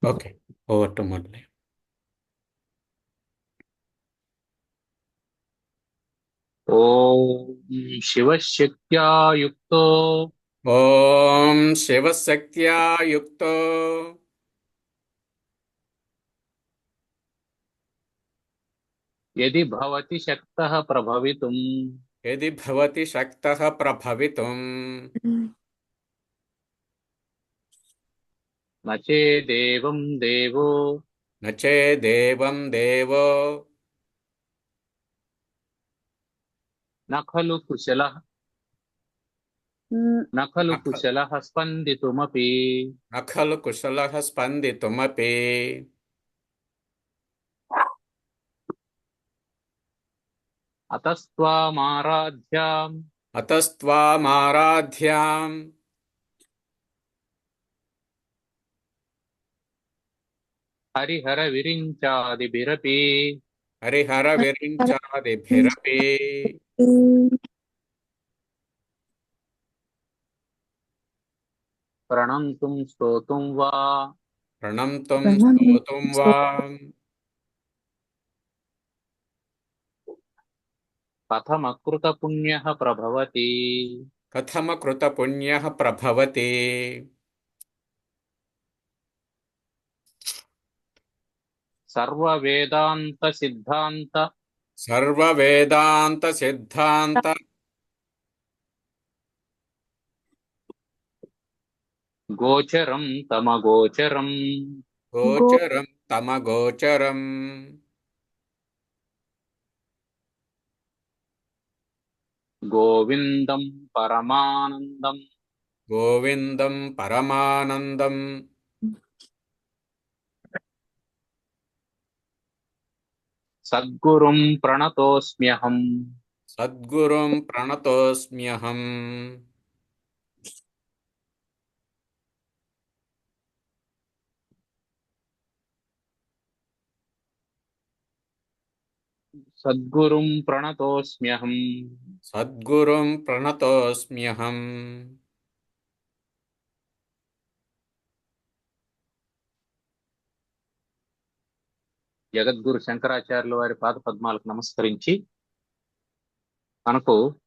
Okay, over to Murli. ॐ शिवशक्त्या युक्तो ॐ शिवशक्त्या युक्तो यदि भवति शक्तः प्रभवितुम् यदि भवति शक्तः प्रभवितुम् न चेदेवं देवो न चेदेवं देवो न खलु कुशलः न न खलु ख- कुशलः स्पन्दितुमपि न खलु कुशलः स्पन्दितुमपि अतस्त्वामाराध्याम् अतस्त्वामाराध्याम् हरिहरविरिञ्चादिभिरपि हरिहरविरिञ्चादिभिरपि प्रणन्तुं स्तोतुं वा प्रणम्तुं स्तोतुं वा कथमकृतपुण्यः प्रभवति कथमकृतपुण्यः प्रभवति सर्ववेदान्तसिद्धान्त सर्ववेदान्तसिद्धान्त गोचरं तमगोचरम् गोचरं तमगोचरम् गोविन्दं परमानन्दं गोविन्दं परमानन्दम् सद्गुरुं प्रणतोऽस्म्यहम् सद्गुरुं प्रणतोऽस्म्यहम् सद्गुरुं प्रणतोऽस्म्यहम् सद्गुरुं प्रणतोऽस्म्यहम् జగద్గురు శంకరాచార్యుల వారి పాద పద్మాలకు నమస్కరించి మనకు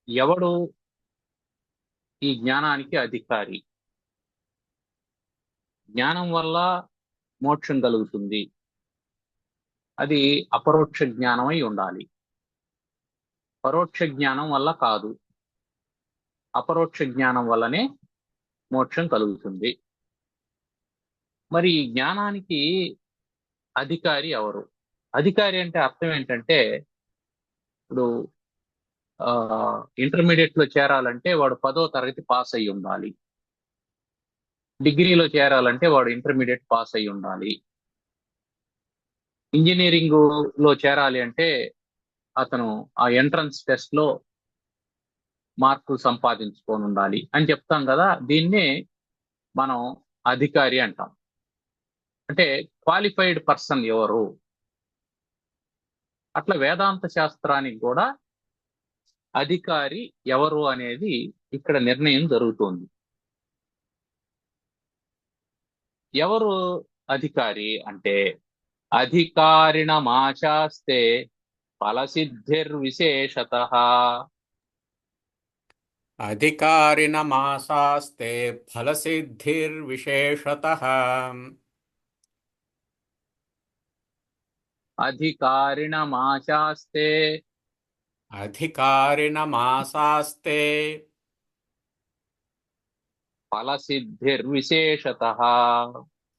ఎవడు ఈ జ్ఞానానికి అధికారి, జ్ఞానం వల్ల మోక్షం కలుగుతుంది, అది అపరోక్ష జ్ఞానమై ఉండాలి. పరోక్ష జ్ఞానం వల్ల కాదు, అపరోక్ష జ్ఞానం వల్లనే మోక్షం కలుగుతుంది. మరి ఈ జ్ఞానానికి అధికారి ఎవరు? అధికారి అంటే అర్థం ఏంటంటే, ఇప్పుడు ఇంటర్మీడియట్ లో చేరాలంటే వాడు 10వ తరగతి పాస్ అయి ఉండాలి, డిగ్రీలో చేరాలంటే వాడు ఇంటర్మీడియట్ పాస్ అయి ఉండాలి, ఇంజనీరింగ్ లో చేరాలి అంటే అతను ఆ ఎంట్రన్స్ టెస్ట్ లో మార్కులు సంపాదించుకొని ఉండాలి అని చెప్తాం కదా. దీన్నే మనం అధికారి అంటాం. అంటే క్వాలిఫైడ్ పర్సన్ ఎవరు? అట్లా వేదాంత శాస్త్రానికి కూడా అధికారి ఎవరు అనేది ఇక్కడ నిర్ణయం జరుగుతోంది. ఎవరు అధికారి అంటే, అధికారిణమాశాస్తే ఫలసిద్ధిర్విశేషతః. अधिकारिणमासास्ते फलसिद्धिर्विशेषतः అధికారిణమాశాస్తే अधिकारिणमासास्ते ఫలసిద్ధిర్విశేషతః.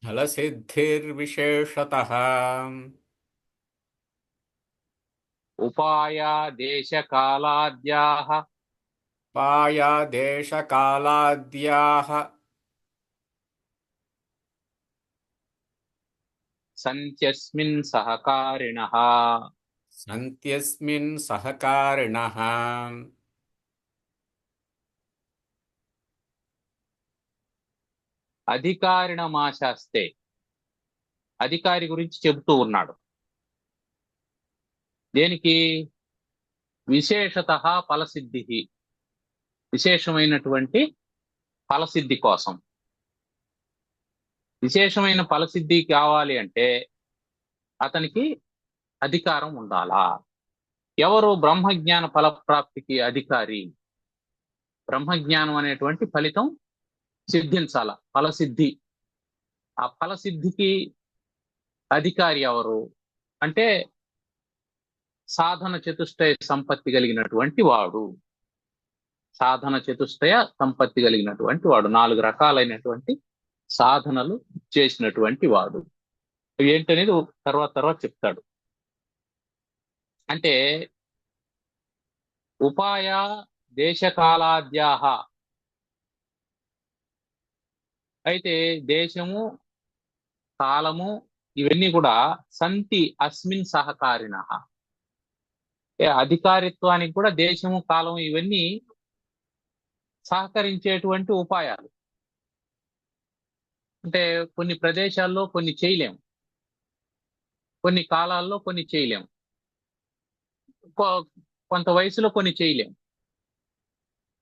फलसिद्धिर्विशेषतः उपायादेशकालाद्याः पायादेशकालाद्याः सन्त्यस्मिन् सहकारिणः. सन्त्यस्मिन् सहकारिणः అధికారిణమాశాస్తే, అధికారి గురించి చెబుతూ ఉన్నాడు. దేనికి? విశేషతః ఫలసిద్ధికి. విశేషమైనటువంటి ఫలసిద్ధి కోసం. విశేషమైన ఫలసిద్ధి కావాలి అంటే అతనికి అధికారం ఉండాలా? ఎవరు బ్రహ్మజ్ఞాన ఫలప్రాప్తికి అధికారి? బ్రహ్మజ్ఞానం అనేటువంటి ఫలితం సిద్ధించాల, ఫలసిద్ధి. ఆ ఫలసిద్ధికి అధికారి ఎవరు అంటే సాధన చతుష్టయ సంపత్తి కలిగినటువంటి వాడు. సాధన చతుష్టయ సంపత్తి కలిగినటువంటి వాడు, 4 రకాలైనటువంటి సాధనలు చేసినటువంటి వాడు. ఏంటనేది తర్వాత చెప్తాడు. అంటే ఉపాయ దేశకాలాద్యాహ, అయితే దేశము కాలము ఇవన్నీ కూడా సంతి అస్మిన్ సహకారిణ. అధికారిత్వానికి కూడా దేశము కాలము ఇవన్నీ సహకరించేటువంటి ఉపాయాలు. అంటే కొన్ని ప్రదేశాల్లో కొన్ని చేయలేము, కొన్ని కాలాల్లో కొన్ని చేయలేము, కొంత వయసులో కొన్ని చేయలేము.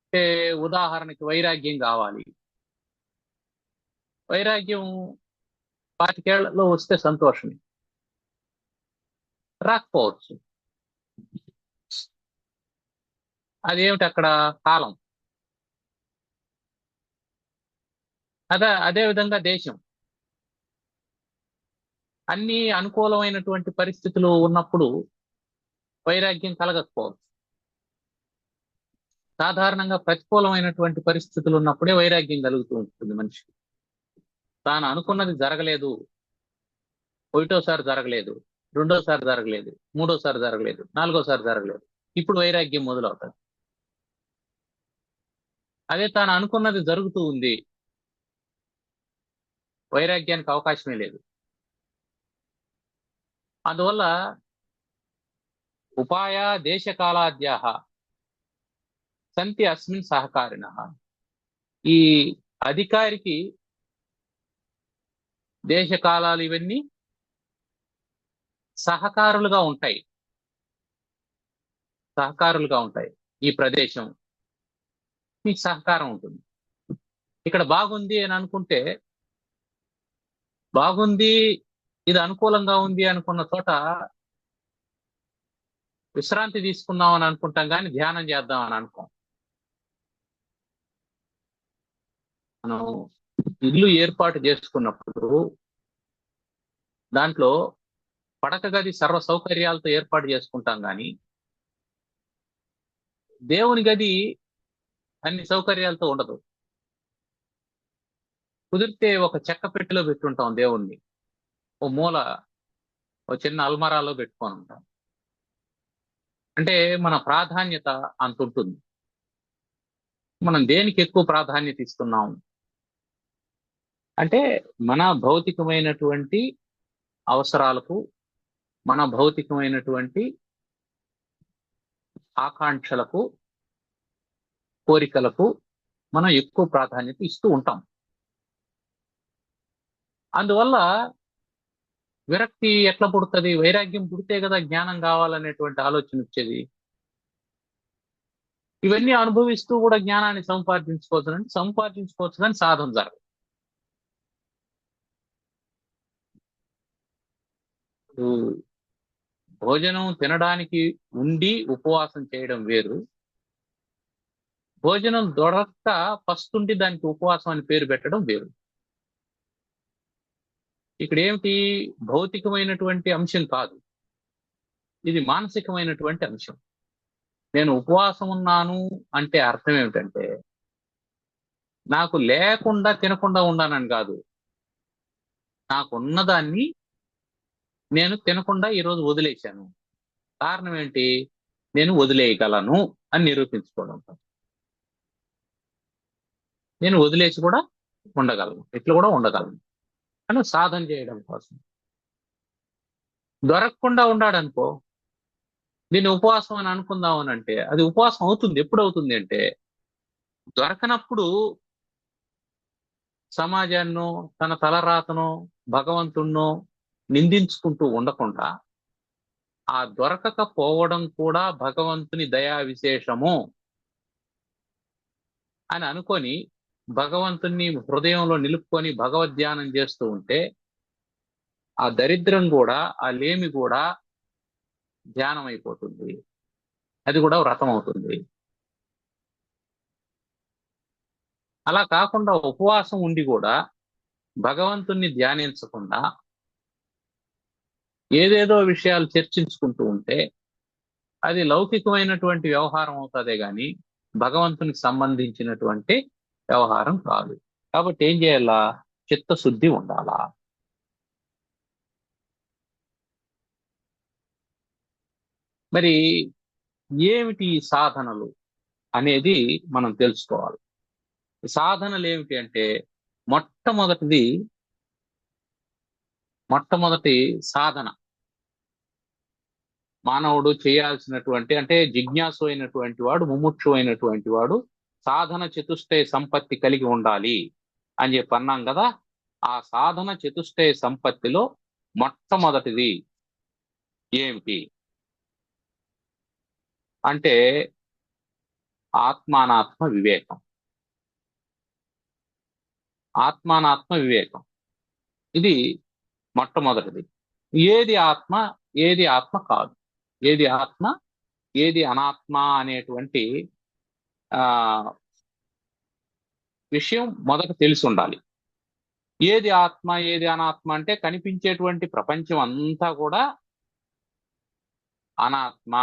అంటే ఉదాహరణకి వైరాగ్యం కావాలి. వైరాగ్యం 25 ఏళ్లలో వస్తే సంతోషమే, రాకపోవచ్చు. అదేమిటి అక్కడ కాలం. అదే విధంగా దేశం. అన్ని అనుకూలమైనటువంటి పరిస్థితులు ఉన్నప్పుడు వైరాగ్యం కలగకపోవచ్చు. సాధారణంగా ప్రతికూలమైనటువంటి పరిస్థితులు ఉన్నప్పుడే వైరాగ్యం కలుగుతూ ఉంటుంది మనిషికి. తాను అనుకున్నది జరగలేదు, ఒకటోసారి జరగలేదు, రెండోసారి జరగలేదు, మూడోసారి జరగలేదు, నాలుగోసారి జరగలేదు, ఇప్పుడు వైరాగ్యం మొదలవుతుంది. అదే తాను అనుకున్నది జరుగుతూ ఉంది, వైరాగ్యానికి అవకాశమే లేదు. అందువల్ల ఉపాయ దేశకాలాద్యాహ సంతి అస్మిన్ సహకారిణ. ఈ అధికారికి దేశకాలాలు ఇవన్నీ సహకారులుగా ఉంటాయి. ఈ ప్రదేశం మీకు సహకారం ఉంటుంది. ఇక్కడ బాగుంది అని అనుకుంటే, బాగుంది, ఇది అనుకూలంగా ఉంది అనుకున్న చోట విశ్రాంతి తీసుకుందాం అని అనుకుంటాం, కానీ ధ్యానం చేద్దాం అని అనుకోం. మనం ఇల్లు ఏర్పాటు చేసుకున్నప్పుడు దాంట్లో పడక గది సర్వ సౌకర్యాలతో ఏర్పాటు చేసుకుంటాం, కానీ దేవుని గది అన్ని సౌకర్యాలతో ఉండదు. కుదిరితే ఒక చెక్క పెట్టెలో పెట్టుంటాం దేవుణ్ణి, ఓ మూల ఓ చిన్న అల్మరాలో పెట్టుకొని ఉంటాం. అంటే మన ప్రాధాన్యత అంత ఉంటుంది. మనం దేనికి ఎక్కువ ప్రాధాన్యత ఇస్తున్నాం అంటే మన భౌతికమైనటువంటి అవసరాలకు, మన భౌతికమైనటువంటి ఆకాంక్షలకు, కోరికలకు మనం ఎక్కువ ప్రాధాన్యత ఇస్తూ ఉంటాం. అందువల్ల విరక్తి ఎట్లా పుడుతుంది? వైరాగ్యం పుడితే కదా జ్ఞానం కావాలనేటువంటి ఆలోచన వచ్చేది. ఇవన్నీ అనుభవిస్తూ కూడా జ్ఞానాన్ని సంపాదించుకోవచ్చు కానీ సాధన జరగదు. భోజనం తినడానికి ఉండి ఉపవాసం చేయడం వేరు, భోజనం దొరక్క పస్తుండి దానికి ఉపవాసం అని పేరు పెట్టడం వేరు. ఇక్కడ ఏమిటి? భౌతికమైనటువంటి అంశం కాదు, ఇది మానసికమైనటువంటి అంశం. నేను ఉపవాసం ఉన్నాను అంటే అర్థం ఏమిటంటే నాకు లేకుండా తినకుండా ఉన్నానని కాదు, నాకున్నదాన్ని నేను తినకుండా ఈరోజు వదిలేశాను. కారణం ఏంటి? నేను వదిలేయగలను అని నిరూపించుకోవడం. నేను వదిలేసి కూడా ఉండగలను, ఇట్లా కూడా ఉండగలను అని సాధన చేయడం కోసం. దొరకకుండా ఉన్నాడనుకో, దీన్ని ఉపవాసం అని అనుకుందాం అని అంటే అది ఉపవాసం అవుతుంది. ఎప్పుడు అవుతుంది అంటే దొరకనప్పుడు సమాజాన్నో తన తలరాతనో భగవంతుణ్ణో నిందించుకుంటూ ఉండకుండా ఆ దొరకకపోవడం కూడా భగవంతుని దయా విశేషము అని అనుకొని భగవంతుణ్ణి హృదయంలో నిలుపుకొని భగవద్ధ్యానం చేస్తూ ఉంటే ఆ దరిద్రం కూడా, ఆ లేమి కూడా ధ్యానం అయిపోతుంది. అది కూడా వ్రతం అవుతుంది. అలా కాకుండా ఉపవాసం ఉండి కూడా భగవంతుణ్ణి ధ్యానించకుండా ఏదేదో విషయాలు చర్చించుకుంటూ ఉంటే అది లౌకికమైనటువంటి వ్యవహారం అవుతుందే గాని భగవంతునికి సంబంధించినటువంటి వ్యవహారం కాదు. కాబట్టి ఏం చేయాలా? చిత్తశుద్ధి ఉండాలా. మరి ఏమిటి ఈ సాధనలు అనేది మనం తెలుసుకోవాలి. సాధనలు ఏమిటి అంటే మొట్టమొదటి సాధన మానవుడు చేయాల్సినటువంటి, అంటే జిజ్ఞాసు అయినటువంటి వాడు, ముముక్షు అయినటువంటి వాడు సాధన చతుష్టయ సంపత్తి కలిగి ఉండాలి అని చెప్పి అన్నాం కదా. ఆ సాధన చతుష్టయ సంపత్తిలో మొట్టమొదటిది ఏమిటి అంటే ఆత్మానాత్మ వివేకం. ఆత్మానాత్మ వివేకం ఇది మొట్టమొదటిది. ఏది ఆత్మ, ఏది ఆత్మ కాదు, ఏది ఆత్మ, ఏది అనాత్మ అనేటువంటి ఆ విషయం మొదట తెలిసి ఉండాలి. ఏది ఆత్మ, ఏది అనాత్మ అంటే కనిపించేటువంటి ప్రపంచం అంతా కూడా అనాత్మ,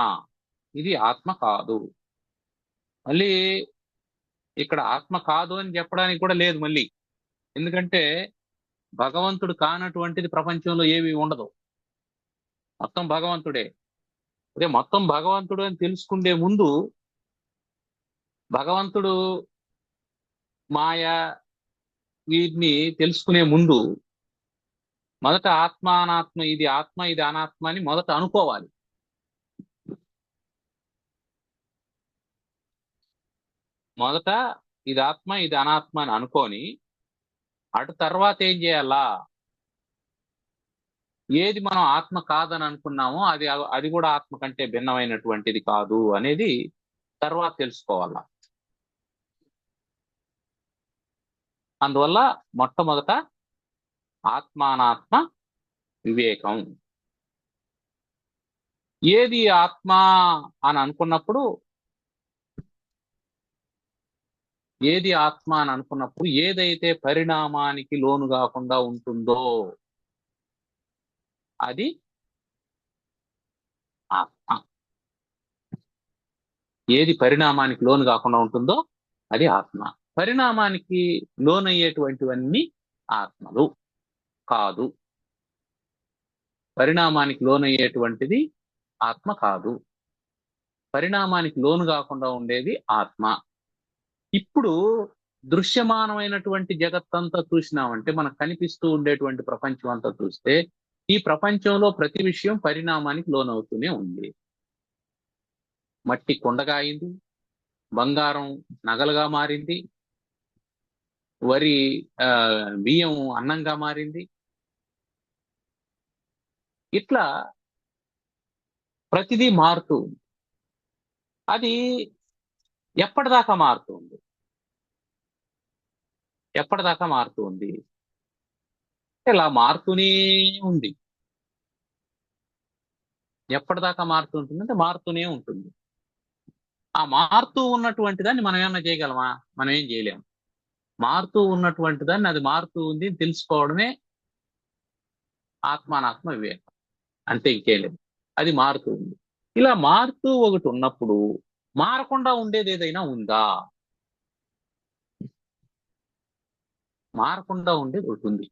ఇది ఆత్మ కాదు. మళ్ళీ ఇక్కడ ఆత్మ కాదు అని చెప్పడానికి కూడా లేదు మళ్ళీ. ఎందుకంటే భగవంతుడు కానటువంటిది ప్రపంచంలో ఏమీ ఉండదు, మొత్తం భగవంతుడే. అదే మొత్తం భగవంతుడు అని తెలుసుకునే ముందు, భగవంతుడు మాయ వీటిని తెలుసుకునే ముందు మొదట ఆత్మ అనాత్మ, ఇది ఆత్మ ఇది అనాత్మ అని మొదట అనుకోవాలి. మొదట ఇది ఆత్మ ఇది అనాత్మ అని అనుకొని అటు తర్వాత ఏం చేయాలా? ఏది మనం ఆత్మ కాదని అనుకున్నామో అది అది కూడా ఆత్మ కంటే భిన్నమైనటువంటిది కాదు అనేది తర్వాత తెలుసుకోవాలా. అందువల్ల మొట్టమొదట ఆత్మానాత్మ వివేకం. ఏది ఆత్మ అని అనుకున్నప్పుడు, ఏది ఆత్మ అని అనుకున్నప్పుడు ఏదైతే పరిణామానికి లోను కాకుండా ఉంటుందో అది ఆత్మ. ఏది పరిణామానికి లోను కాకుండా ఉంటుందో అది ఆత్మ. పరిణామానికి లోనయ్యేటువంటివన్నీ ఆత్మలు కాదు. పరిణామానికి లోనయ్యేటువంటిది ఆత్మ కాదు, పరిణామానికి లోను కాకుండా ఉండేది ఆత్మ. ఇప్పుడు దృశ్యమానమైనటువంటి జగత్తంతా చూసినామంటే, మనకు కనిపిస్తూ ఉండేటువంటి ప్రపంచం అంతా చూస్తే ఈ ప్రపంచంలో ప్రతి విషయం పరిణామానికి లోనవుతూనే ఉంది. మట్టి కుండగా అయింది, బంగారం నగలుగా మారింది, వరి బియ్యం అన్నంగా మారింది. ఇట్లా ప్రతిదీ మారుతూ ఉంది. అది ఎప్పటిదాకా మారుతుంది? ఎప్పటిదాకా మారుతుంది? ఇలా మారుతూనే ఉంది. ఎప్పటిదాకా మారుతుంటుంది అంటే మారుతూనే ఉంటుంది. ఆ మారుతూ ఉన్నటువంటి దాన్ని మనం ఏమన్నా చేయగలమా? మనం ఏం చేయలేము. మారుతూ ఉన్నటువంటి దాన్ని అది మారుతూ ఉంది తెలుసుకోవడమే ఆత్మానాత్మ వివేకం. అంతే, ఇంకేం లేదు. అది మారుతూ ఉంది. ఇలా మారుతూ ఒకటి ఉన్నప్పుడు మారకుండా ఉండేది ఏదైనా ఉందా? మారకుండా ఉండేది ఒకటి ఉంది.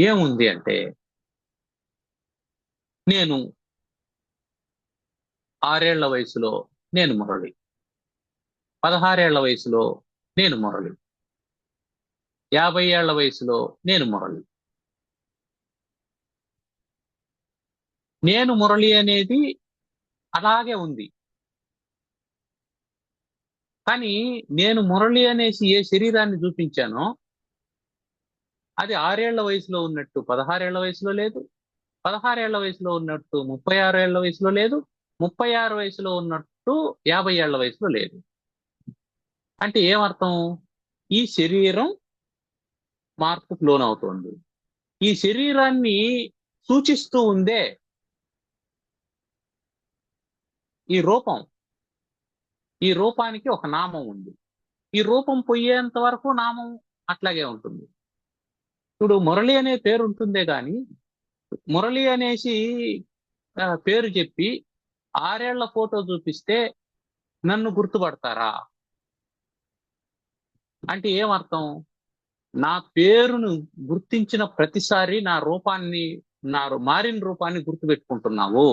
ఏముంది అంటే, నేను 6 ఏళ్ల వయసులో నేను మురళి, 16 ఏళ్ల వయసులో నేను మురళి, 50 ఏళ్ల వయసులో నేను మురళి. నేను మురళి అనేది అలాగే ఉంది. కానీ నేను మురళి అనేసి ఏ శరీరాన్ని చూపించానో అది 6 ఏళ్ల వయసులో ఉన్నట్టు 16 ఏళ్ల వయసులో లేదు, 16 ఏళ్ల వయసులో ఉన్నట్టు 36 ఏళ్ల వయసులో లేదు, 36 వయసులో ఉన్నట్టు ఉన్నట్టు 50 ఏళ్ల వయసులో లేదు. అంటే ఏమర్థం? ఈ శరీరం మార్పుకు లోనవుతోంది. ఈ శరీరాన్ని సూచిస్తూ ఉందే ఈ రూపం. ఈ రూపానికి ఒక నామం ఉంది. ఈ రూపం పోయేంత వరకు నామం అట్లాగే ఉంటుంది. ఇప్పుడు మురళి అనే పేరు ఉంటుందే గాని మురళి అనేసి పేరు చెప్పి 6 ఏళ్ల ఫోటో చూపిస్తే నన్ను గుర్తుపడతారా? అంటే ఏమర్థం? నా పేరును గుర్తించిన ప్రతిసారి నా మారిన రూపాన్ని గుర్తుపెట్టుకుంటున్నావు.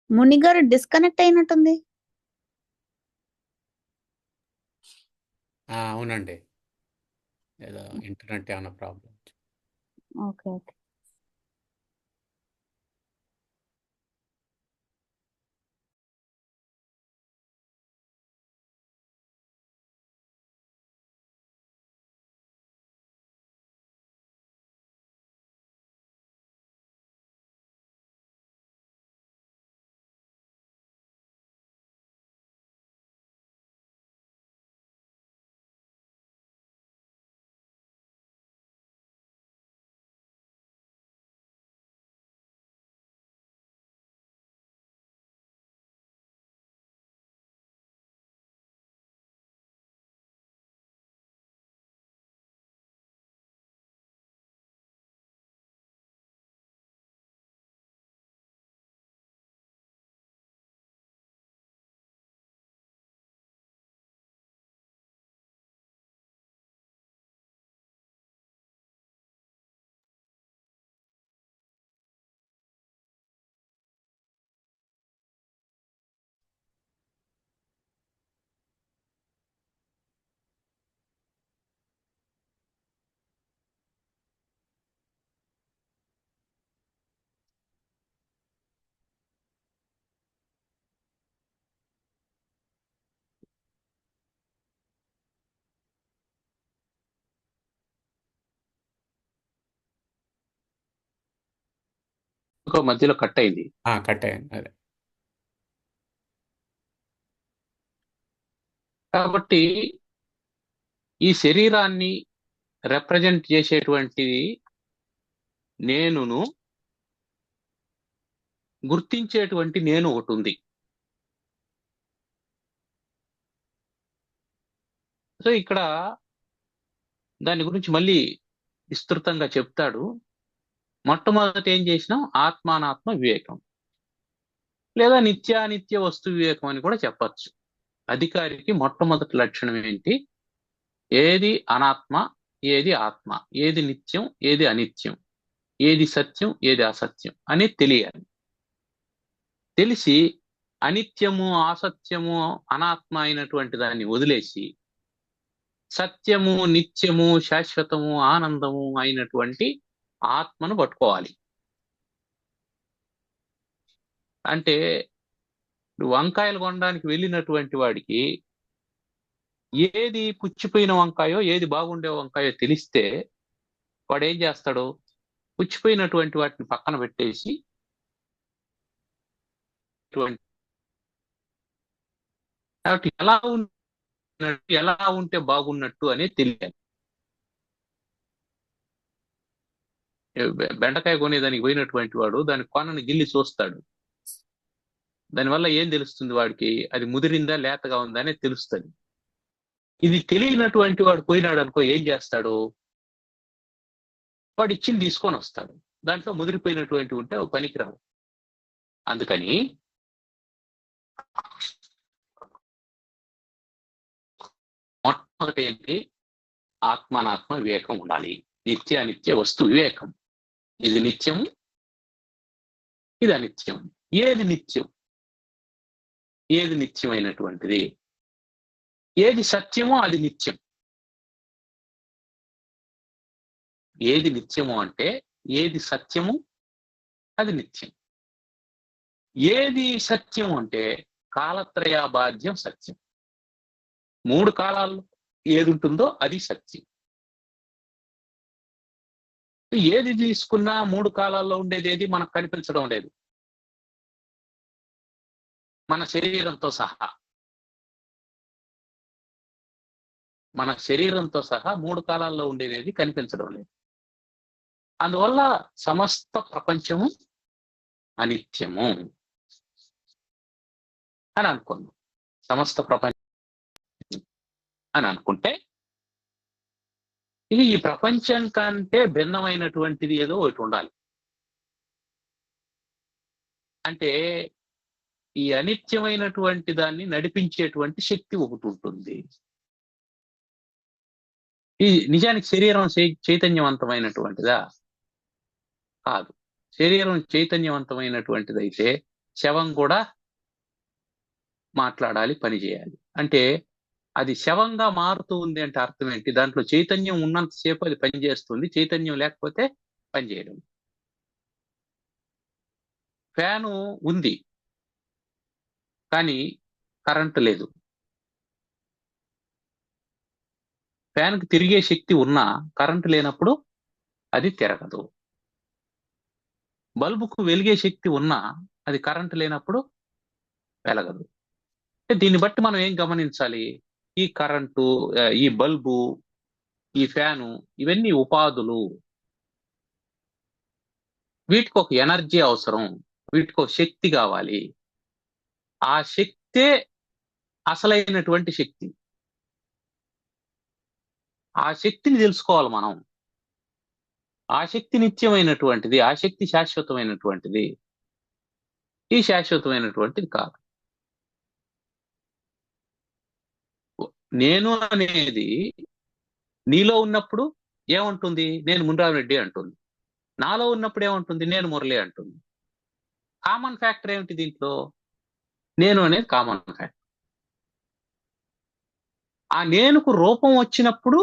ముని గారు డిస్కనెక్ట్ అయినట్టుంది. అవునండి, ఏదో ఇంటర్నెట్ ఏమైనా ప్రాబ్లం. Okay okay. ఇంకో మధ్యలో కట్ అయింది. కట్ అయ్యింది అదే. కాబట్టి ఈ శరీరాన్ని రిప్రజెంట్ చేసేటువంటి నేనును గుర్తించేటువంటి నేను ఒకటి ఉంది. సో ఇక్కడ దాని గురించి మళ్ళీ విస్తృతంగా చెప్తాడు. మొట్టమొదట ఏం చేసినాం? ఆత్మానాత్మ వివేకం, లేదా నిత్యానిత్య వస్తు వివేకం అని కూడా చెప్పచ్చు. అధికారికి మొట్టమొదటి లక్షణం ఏంటి? ఏది అనాత్మ, ఏది ఆత్మ, ఏది నిత్యం, ఏది అనిత్యం, ఏది సత్యం, ఏది అసత్యం అనేది తెలియాలి. తెలిసి అనిత్యము, అసత్యము, అనాత్మ అయినటువంటి దాన్ని వదిలేసి సత్యము, నిత్యము, శాశ్వతము, ఆనందము అయినటువంటి ఆత్మను పట్టుకోవాలి. అంటే వంకాయలు కొనడానికి వెళ్ళినటువంటి వాడికి ఏది పుచ్చిపోయిన వంకాయో ఏది బాగుండే వంకాయో తెలిస్తే వాడు ఏం చేస్తాడు? పుచ్చిపోయినటువంటి వాటిని పక్కన పెట్టేసి కాబట్టి ఎలా ఉంటే బాగున్నట్టు అనేది తెలియాలి. బెండకాయ కొనేదానికి పోయినటువంటి వాడు దాని కొనని గిల్లి చూస్తాడు. దానివల్ల ఏం తెలుస్తుంది వాడికి? అది ముదిరిందా లేతగా ఉందా అనేది తెలుస్తుంది. ఇది తెలియనటువంటి వాడు పోయినాడు అనుకో, ఏం చేస్తాడు? వాడు ఇచ్చింది తీసుకొని వస్తాడు. దాంట్లో ముదిరిపోయినటువంటి ఉంటే పనికిరావు. అందుకని ఒకటి ఏంటి, ఆత్మానాత్మ వివేకం ఉండాలి. నిత్యానిత్య వస్తు వివేకం. ఇది నిత్యం, ఇది అనిత్యం. ఏది నిత్యం, ఏది నిత్యమైనటువంటిది, ఏది సత్యమో అది నిత్యం. ఏది నిత్యము అంటే ఏది సత్యము అది నిత్యం. ఏది సత్యం అంటే కాలత్రయాబాధ్యం సత్యం. 3 కాలాల్లో ఏది ఉంటుందో అది సత్యం. ఏది తీసుకున్నా 3 కాలాల్లో ఉండేది ఏది మనకు కనిపించడం లేదు. మన శరీరంతో సహా, మన శరీరంతో సహా 3 కాలాల్లో ఉండేది కనిపించడం లేదు. అందువల్ల సమస్త ప్రపంచము అనిత్యము అని అనుకున్నాం. సమస్త ప్రపంచం అని అనుకుంటే ఇది ఈ ప్రపంచం కంటే భిన్నమైనటువంటిది ఏదో ఒకటి ఉండాలి. అంటే ఈ అనిత్యమైనటువంటి దాన్ని నడిపించేటువంటి శక్తి ఒకటి ఉంటుంది. ఈ నిజానికి శరీరం చైతన్యవంతమైనటువంటిదా? కాదు. శరీరం చైతన్యవంతమైనటువంటిదైతే శవం కూడా మాట్లాడాలి, పని చేయాలి. అంటే అది శవంగా మారుతూ ఉంది అంటే అర్థం ఏంటి? దాంట్లో చైతన్యం ఉన్నంతసేపు అది పనిచేస్తుంది, చైతన్యం లేకపోతే పనిచేయడం. ఫ్యాను ఉంది కానీ కరెంటు లేదు. ఫ్యాన్కి తిరిగే శక్తి ఉన్నా కరెంటు లేనప్పుడు అది తిరగదు. బల్బుకు వెలిగే శక్తి ఉన్నా అది కరెంటు లేనప్పుడు వెలగదు. దీన్ని బట్టి మనం ఏం గమనించాలి? ఈ కరెంటు, ఈ బల్బు, ఈ ఫ్యాను ఇవన్నీ ఉపాధులు. వీటికి ఒక ఎనర్జీ అవసరం, వీటికి ఒక శక్తి కావాలి. ఆ శక్తే అసలైనటువంటి శక్తి. ఆ శక్తిని తెలుసుకోవాలి మనం. ఆ శక్తి నిత్యమైనటువంటిది, ఆ శక్తి శాశ్వతమైనటువంటిది. ఈ శాశ్వతమైనటువంటిది కాదు. నేను అనేది నీలో ఉన్నప్పుడు ఏమంటుంది? నేను మున్రామిరెడ్డి అంటుంది. నాలో ఉన్నప్పుడు ఏమంటుంది? నేను మురళి అంటుంది. కామన్ ఫ్యాక్టర్ ఏమిటి దీంట్లో? నేను అనేది కామన్ ఫ్యాక్టర్. ఆ నేనుకు రూపం వచ్చినప్పుడు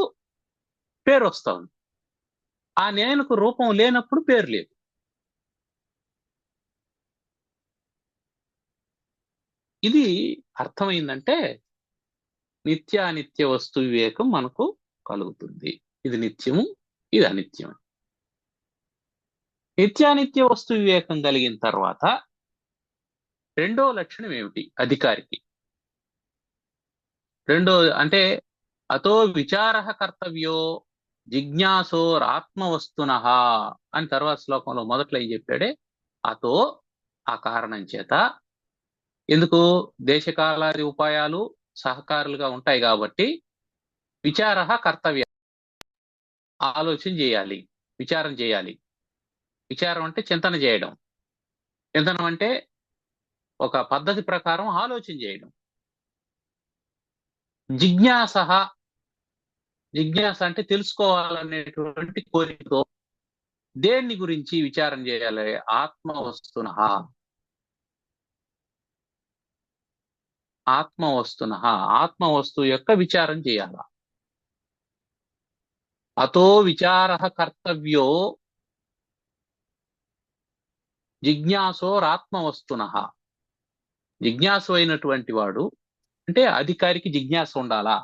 పేరు వస్తా ఉంది. ఆ నేనుకు రూపం లేనప్పుడు పేరు లేదు. ఇది అర్థమైందంటే నిత్యానిత్య వస్తు వివేకం మనకు కలుగుతుంది. ఇది నిత్యము, ఇది అనిత్యం. నిత్యానిత్య వస్తు వివేకం కలిగిన తర్వాత రెండో లక్షణం ఏమిటి అధికారికి? రెండో అంటే అతో విచారః కర్తవ్యో జిజ్ఞాసోరాత్మవస్తునః అని తర్వాత శ్లోకంలో మొదట్లో ఏం చెప్పాడే, అతో ఆ కారణం చేత. ఎందుకు? దేశకాలాది ఉపాయాలు సహకారులుగా ఉంటాయి కాబట్టి విచారః కర్తవ్య, ఆలోచన చేయాలి, విచారం చేయాలి. విచారం అంటే చింతన చేయడం. చింతనం అంటే ఒక పద్ధతి ప్రకారం ఆలోచన చేయడం. జిజ్ఞాసః, జిజ్ఞాస అంటే తెలుసుకోవాలనేటువంటి కోరికతో దేన్ని గురించి విచారం చేయాలి? ఆత్మవస్తునః, ఆత్మవస్తునః, ఆత్మవస్తువు యొక్క విచారం చేయాల. అతో విచారః కర్తవ్యో జిజ్ఞాసోరాత్మవస్తునః. జిజ్ఞాసు అయినటువంటి వాడు అంటే అధికారికి జిజ్ఞాస ఉండాలా,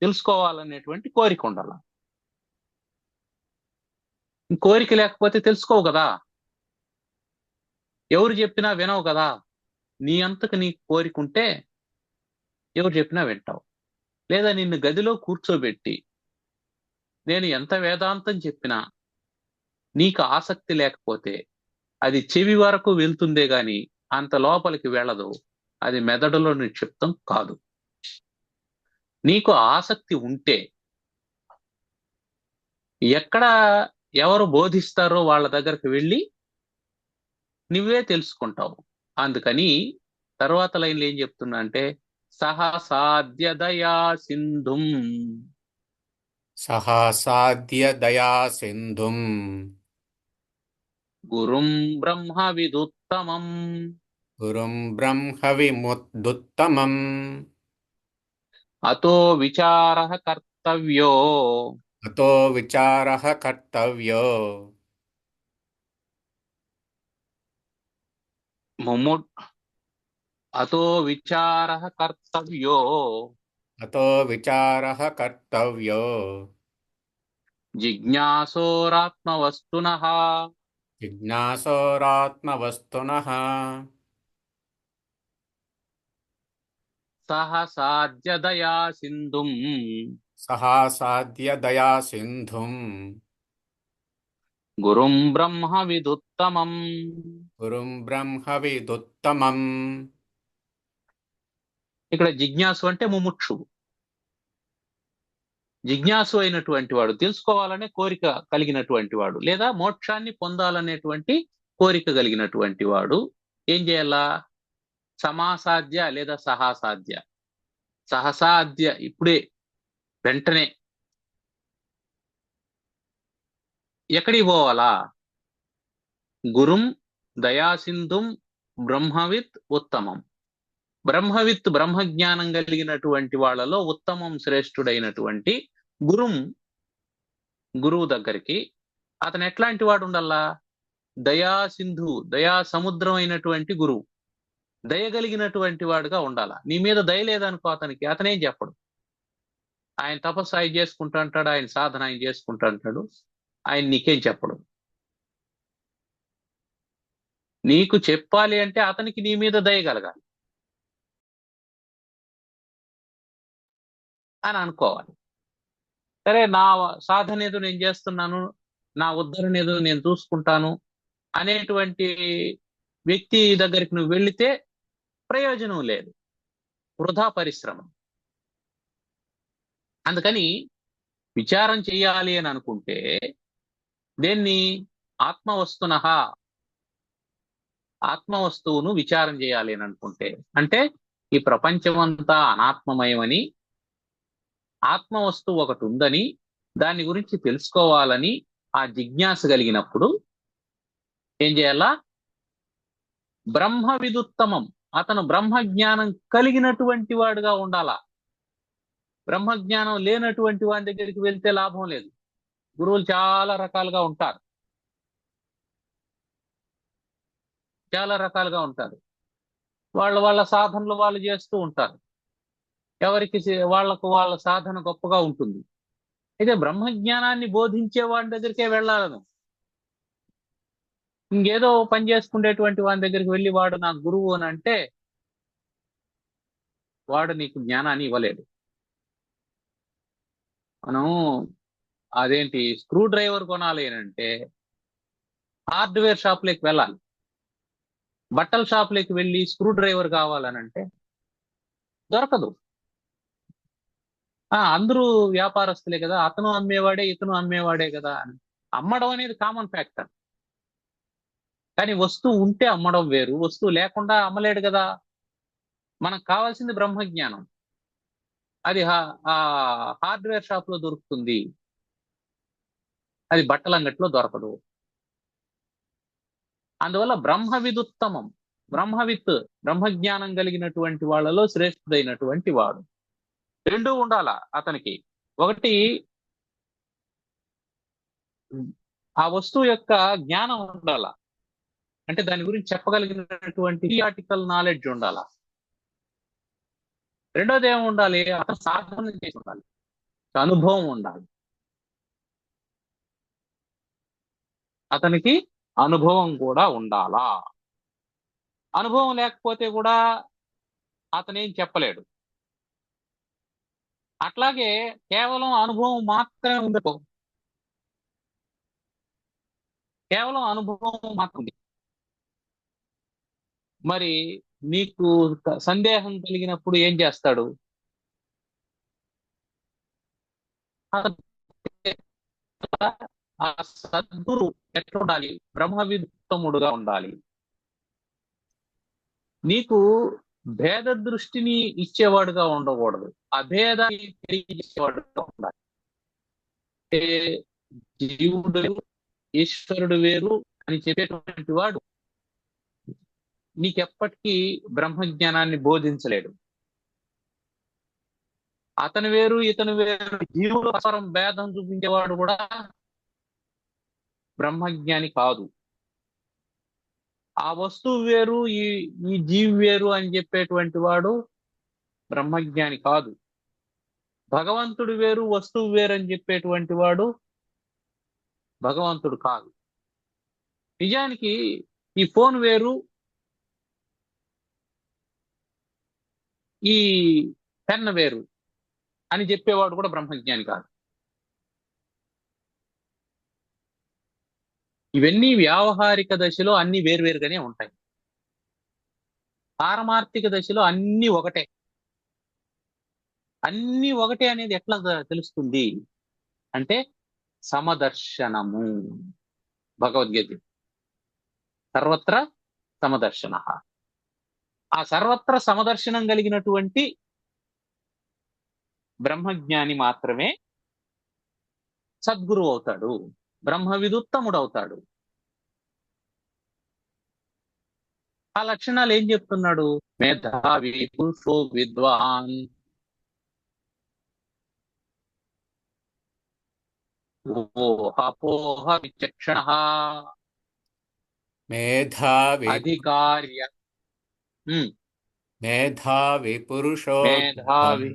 తెలుసుకోవాలనేటువంటి కోరిక ఉండాలా. కోరిక లేకపోతే తెలుసుకోవు కదా, ఎవరు చెప్పినా వినవు కదా. నీ అంతకు నీ కోరిక ఉంటే ఎవరు చెప్పినా వింటావు. లేదా నిన్ను గదిలో కూర్చోబెట్టి నేను ఎంత వేదాంతం చెప్పినా నీకు ఆసక్తి లేకపోతే అది చెవి వరకు వెళ్తుందే గాని అంత లోపలికి వెళ్ళదు. అది మెదడులో నిక్షిప్తం కాదు. నీకు ఆసక్తి ఉంటే ఎక్కడ ఎవరు బోధిస్తారో వాళ్ళ దగ్గరకు వెళ్ళి నువ్వే తెలుసుకుంటావు. అందుకని తర్వాత లైన్లో ఏం చెప్తున్నా అంటే సహసాద్యదయా సింధుం సహాసాద్య దయా సింధుం గురుం బ్రహ్మ విదుత్తమం గురుం బ్రహ్మ విముద్దుత్తమం అతో విచారః కర్తవ్యో అతో విచారః కర్తవ్యో ముము అతో విచారః కర్తవ్యో అతో విచారః కర్తవ్యో జిజ్ఞాసోరాత్మవస్తునః జిజ్ఞాసోరాత్మవస్తునః సహసాద్యదయా సింధుం సహాసాద్య దయా సింధుం గురుం బ్రహ్మ విదుత్తమం గురుం బ్రహ్మ విదుత్తమం. ఇక్కడ జిజ్ఞాసు అంటే ముముక్షువు. జిజ్ఞాసు అయినటువంటి వాడు, తెలుసుకోవాలనే కోరిక కలిగినటువంటి వాడు, లేదా మోక్షాన్ని పొందాలనేటువంటి కోరిక కలిగినటువంటి వాడు ఏం చేయాలా? సమాసాధ్య లేదా సహాసాధ్య. సహసాధ్య ఇప్పుడే వెంటనే ఎక్కడికి పోవాలా? గురుం దయాసింధుం బ్రహ్మవిత్ ఉత్తమం. బ్రహ్మవిత్ బ్రహ్మజ్ఞానం కలిగినటువంటి వాళ్ళలో ఉత్తమం శ్రేష్ఠుడైనటువంటి గురువు దగ్గరికి అతను ఎట్లాంటి వాడు ఉండాలా? దయాసింధు, దయా సముద్రం అయినటువంటి గురువు, దయగలిగినటువంటి వాడుగా ఉండాలా. నీ మీద దయ లేదనుకో అతనికి, అతనేం చెప్పడు. ఆయన తపస్సు ఆయన చేసుకుంటా అంటాడు, ఆయన సాధన ఆయన చేసుకుంటా అంటాడు, ఆయన నీకేం చెప్పడు. నీకు చెప్పాలి అంటే అతనికి నీ మీద దయ కలగాలి అని అనుకోవాలి. సరే, నా సాధన ఏదో నేను చేస్తున్నాను, నా ఉద్ధరణ ఏదో నేను చూసుకుంటాను అనేటువంటి వ్యక్తి దగ్గరికి నువ్వు వెళితే ప్రయోజనం లేదు, వృధా పరిశ్రమ. అందుకని విచారం చెయ్యాలి అని అనుకుంటే దేన్ని? ఆత్మవస్తునః, ఆత్మవస్తువును విచారం చేయాలి అని అనుకుంటే, అంటే ఈ ప్రపంచమంతా అనాత్మమయమని, ఆత్మవస్తువు ఒకటి ఉందని, దాని గురించి తెలుసుకోవాలని ఆ జిజ్ఞాస కలిగినప్పుడు ఏం చేయాలా? బ్రహ్మ విదుత్తమం, అతను బ్రహ్మజ్ఞానం కలిగినటువంటి వాడుగా ఉండాలా. బ్రహ్మజ్ఞానం లేనటువంటి వాని దగ్గరికి వెళ్తే లాభం లేదు. గురువులు చాలా రకాలుగా ఉంటారు, చాలా రకాలుగా ఉంటారు. వాళ్ళ సాధనలు వాళ్ళు చేస్తూ ఉంటారు. ఎవరికి వాళ్ళకు వాళ్ళ సాధన గొప్పగా ఉంటుంది. అయితే బ్రహ్మజ్ఞానాన్ని బోధించే వాడి దగ్గరికే వెళ్ళాలను. ఇంకేదో పని చేసుకునేటువంటి వాని దగ్గరికి వెళ్ళి వాడు నా గురువు అని అంటే వాడు నీకు జ్ఞానాన్ని ఇవ్వలేడు. మనం అదేంటి స్క్రూ డ్రైవర్ కొనాలి అని అంటే హార్డ్వేర్ షాప్లోకి వెళ్ళాలి. బట్టల షాప్లోకి వెళ్ళి స్క్రూ డ్రైవర్ కావాలనంటే దొరకదు. అందరూ వ్యాపారస్తులే కదా, అతను అమ్మేవాడే ఇతను అమ్మేవాడే కదా అని. అమ్మడం అనేది కామన్ ఫ్యాక్టర్, కానీ వస్తువు ఉంటే అమ్మడం వేరు, వస్తువు లేకుండా అమ్మలేడు కదా. మనకు కావాల్సింది బ్రహ్మజ్ఞానం, అది హార్డ్వేర్ షాప్ లో దొరుకుతుంది, అది బట్టల అంగట్లో దొరకదు. అందువల్ల బ్రహ్మవిదుత్తమం, బ్రహ్మజ్ఞానం కలిగినటువంటి వాళ్ళలో శ్రేష్ఠుడైనటువంటి వాడు. రెండూ ఉండాలా అతనికి. ఒకటి, ఆ వస్తువు యొక్క జ్ఞానం ఉండాలా, అంటే దాని గురించి చెప్పగలిగినటువంటి థియాటికల్ నాలెడ్జ్ ఉండాలా. రెండోది ఏమి ఉండాలి? అతను సాధన చేసి ఉండాలి, అనుభవం ఉండాలి. అతనికి అనుభవం కూడా ఉండాలా. అనుభవం లేకపోతే కూడా అతనేం చెప్పలేడు. అట్లాగే కేవలం అనుభవం మాత్రమే ఉండదు, కేవలం అనుభవం మాత్రమే. మరి నీకు సందేహం కలిగినప్పుడు ఏం చేస్తాడు? ఆ సద్గురు ఎట్లా ఉండాలి? బ్రహ్మవిదుత్తముడుగా ఉండాలి. నీకు భేద దృష్టిని ఇచ్చేవాడుగా ఉండకూడదు, అభేదాన్ని తెలియజేసేవాడుగా ఉండాలి. అంటే జీవుడు వేరు, ఈశ్వరుడు వేరు అని చెప్పేటువంటి వాడు నీకెప్పటికీ బ్రహ్మజ్ఞానాన్ని బోధించలేడు. అతను వేరు ఇతను వేరు జీవుల పరస్పరం భేదం చూపించేవాడు కూడా బ్రహ్మజ్ఞాని కాదు. ఆ వస్తువు వేరు, ఈ ఈ జీవి వేరు అని చెప్పేటువంటి వాడు బ్రహ్మజ్ఞాని కాదు. భగవంతుడు వేరు వస్తువు వేరు అని చెప్పేటువంటి వాడు భగవంతుడు కాదు. నిజానికి ఈ ఫోన్ వేరు, ఈ పెన్ వేరు అని చెప్పేవాడు కూడా బ్రహ్మజ్ఞాని కాదు. ఇవన్నీ వ్యావహారిక దశలో అన్ని వేర్వేరుగానే ఉంటాయి. పారమార్థిక దశలో అన్ని ఒకటే. అన్ని ఒకటే అనేది ఎట్లా తెలుస్తుంది అంటే సమదర్శనము. భగవద్గీత సర్వత్ర సమదర్శన. ఆ సర్వత్ర సమదర్శనం కలిగినటువంటి బ్రహ్మజ్ఞాని మాత్రమే సద్గురువు అవుతాడు, బ్రహ్మ విదుత్తముడు అవుతాడు. ఆ లక్షణాలు ఏం చెప్తున్నాడు? మేధావి పురుషో విద్వాన్, అపోహ విచక్షణ, మేధావి అధికార్య మేధావి పురుషో మేధావి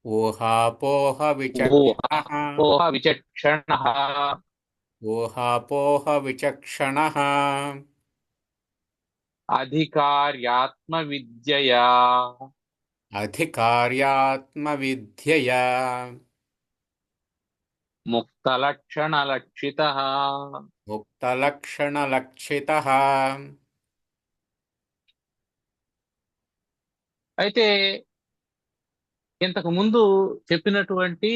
ఊహాపోహ విచక్షణః ఊహాపోహ విచక్షణ, ఊహాపోహ విచక్షణః అధికార్యాత్మ విద్యయా, అధికార్యాత్మవిద్యయా ముక్తలక్షణ లక్షితః. ముక్తలక్షణలక్షితః. అయితే ఇంతకు ముందు చెప్పినటువంటి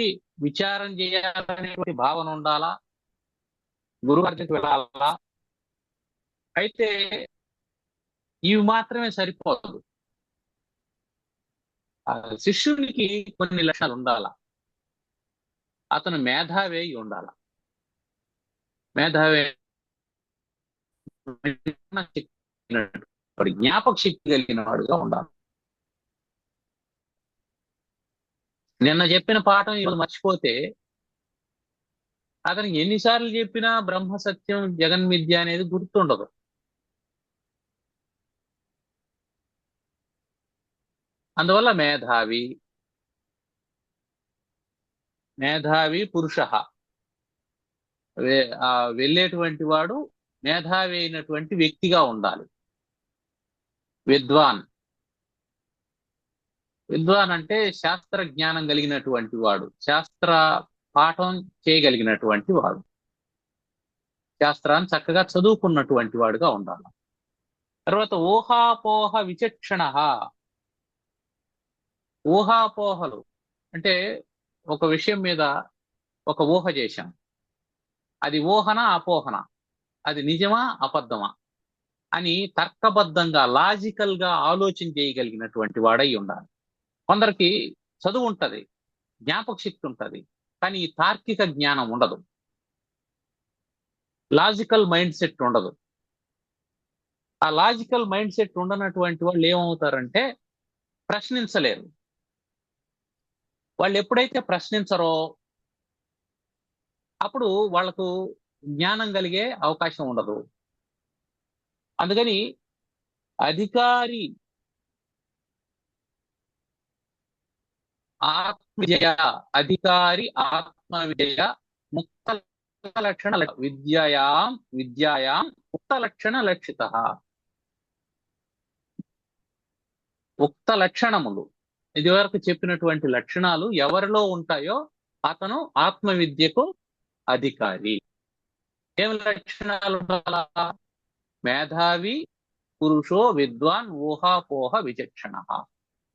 విచారం చేయాలనేటువంటి భావన ఉండాలా, గురువు దగ్గరికి వెళ్ళాలా. అయితే ఇవి మాత్రమే సరిపోదు. ఆ శిష్యునికి కొన్ని లక్షణాలు ఉండాల. అతను మేధావి అయి ఉండాల. మేధావి వాడు జ్ఞాపక శక్తి కలిగిన వాడుగా ఉండాలి. నిన్న చెప్పిన పాఠం ఈరోజు మర్చిపోతే అతనికి ఎన్నిసార్లు చెప్పినా బ్రహ్మ సత్యం జగన్మిథ్య అనేది గుర్తుండదు. అందువల్ల మేధావి పురుష, వెళ్ళేటువంటి వాడు మేధావి అయినటువంటి వ్యక్తిగా ఉండాలి. విద్వాన్ అంటే శాస్త్ర జ్ఞానం కలిగినటువంటి వాడు, శాస్త్ర పాఠం చేయగలిగినటువంటి వాడు, శాస్త్రాన్ని చక్కగా చదువుకున్నటువంటి వాడుగా ఉండాలి. తర్వాత ఊహాపోహ విచక్షణ. ఊహాపోహలు అంటే ఒక విషయం మీద ఒక ఊహ చేశాం, అది ఊహన అపోహన, అది నిజమా అబద్ధమా అని తర్కబద్ధంగా లాజికల్ గా ఆలోచన చేయగలిగినటువంటి వాడై ఉండాలి. కొందరికి చదువు ఉంటది, జ్ఞాపక శక్తి ఉంటది, కానీ ఈ తార్కిక జ్ఞానం ఉండదు, లాజికల్ మైండ్ సెట్ ఉండదు. ఆ లాజికల్ మైండ్ సెట్ ఉండనటువంటి వాళ్ళు ఏమవుతారంటే ప్రశ్నించలేరు. వాళ్ళు ఎప్పుడైతే ప్రశ్నించరో అప్పుడు వాళ్లకు జ్ఞానం కలిగే అవకాశం ఉండదు. అందుకని అధికారి ఆత్మవిద్య, అధికారి ఆత్మవిద్య ముక్త లక్షణ విద్యాయాం ముక్త లక్షణ లక్షిత. ఉక్త లక్షణములు, ఇదివరకు చెప్పినటువంటి లక్షణాలు ఎవరిలో ఉంటాయో అతను ఆత్మవిద్యకు అధికారి. ఏం లక్షణాలు ఉండాలా? మేధావి పురుషో విద్వాన్ ఊహాపోహ విచక్షణ.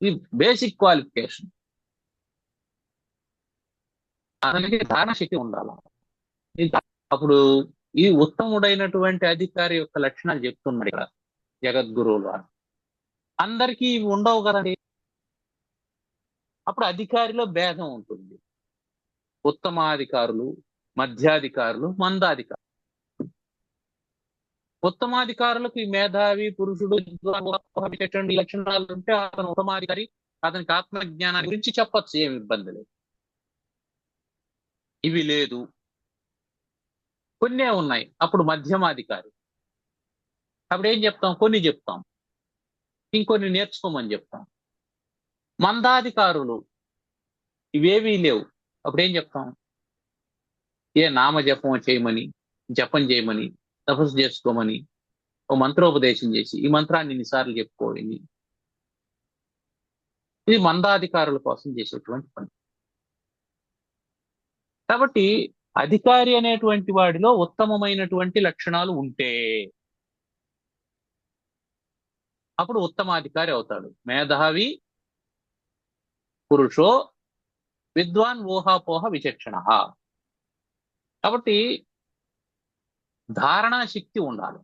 ఇది బేసిక్ క్వాలిఫికేషన్. అతనికి ధారణ శక్తి ఉండాలి. అప్పుడు ఈ ఉత్తముడైనటువంటి అధికారి యొక్క లక్షణాలు చెప్తున్నాడు ఇక్కడ జగద్గురువులు వారు. అందరికీ ఇవి ఉండవు కదండి. అప్పుడు అధికారిలో భేదం ఉంటుంది. ఉత్తమాధికారులు, మధ్యాధికారులు, మందాధికారులు. ఉత్తమాధికారులకు ఈ మేధావి, పురుషుడు, విద్వాన్, ఈ లక్షణాలు ఉంటే అతను ఉత్తమాధికారి, అతనికి ఆత్మజ్ఞానాన్ని గురించి చెప్పచ్చు, ఏమి ఇబ్బంది లేదు. ఇవి లేదు, కొన్నే ఉన్నాయి, అప్పుడు మధ్యమాధికారి. అప్పుడు ఏం చెప్తాం? కొన్ని చెప్తాం, ఇంకొన్ని నేర్చుకోమని చెప్తాం. మందాధికారులు ఇవేవీ లేవు, అప్పుడు ఏం చెప్తాం? ఏ నామ జపం చేయమని, తపస్సు చేసుకోమని, ఓ మంత్రోపదేశం చేసి ఈ మంత్రాన్ని ఇన్నిసార్లు చెప్పుకోవాలి. ఇది మందాధికారుల కోసం చేసేటువంటి పని. కాబట్టి అధికారి అనేటువంటి వాడిలో ఉత్తమమైనటువంటి లక్షణాలు ఉంటే అప్పుడు ఉత్తమాధికారి అవుతాడు. మేధావి పురుషో విద్వాన్ ఊహాపోహ విచక్షణ. కాబట్టి ధారణా శక్తి ఉండాలి.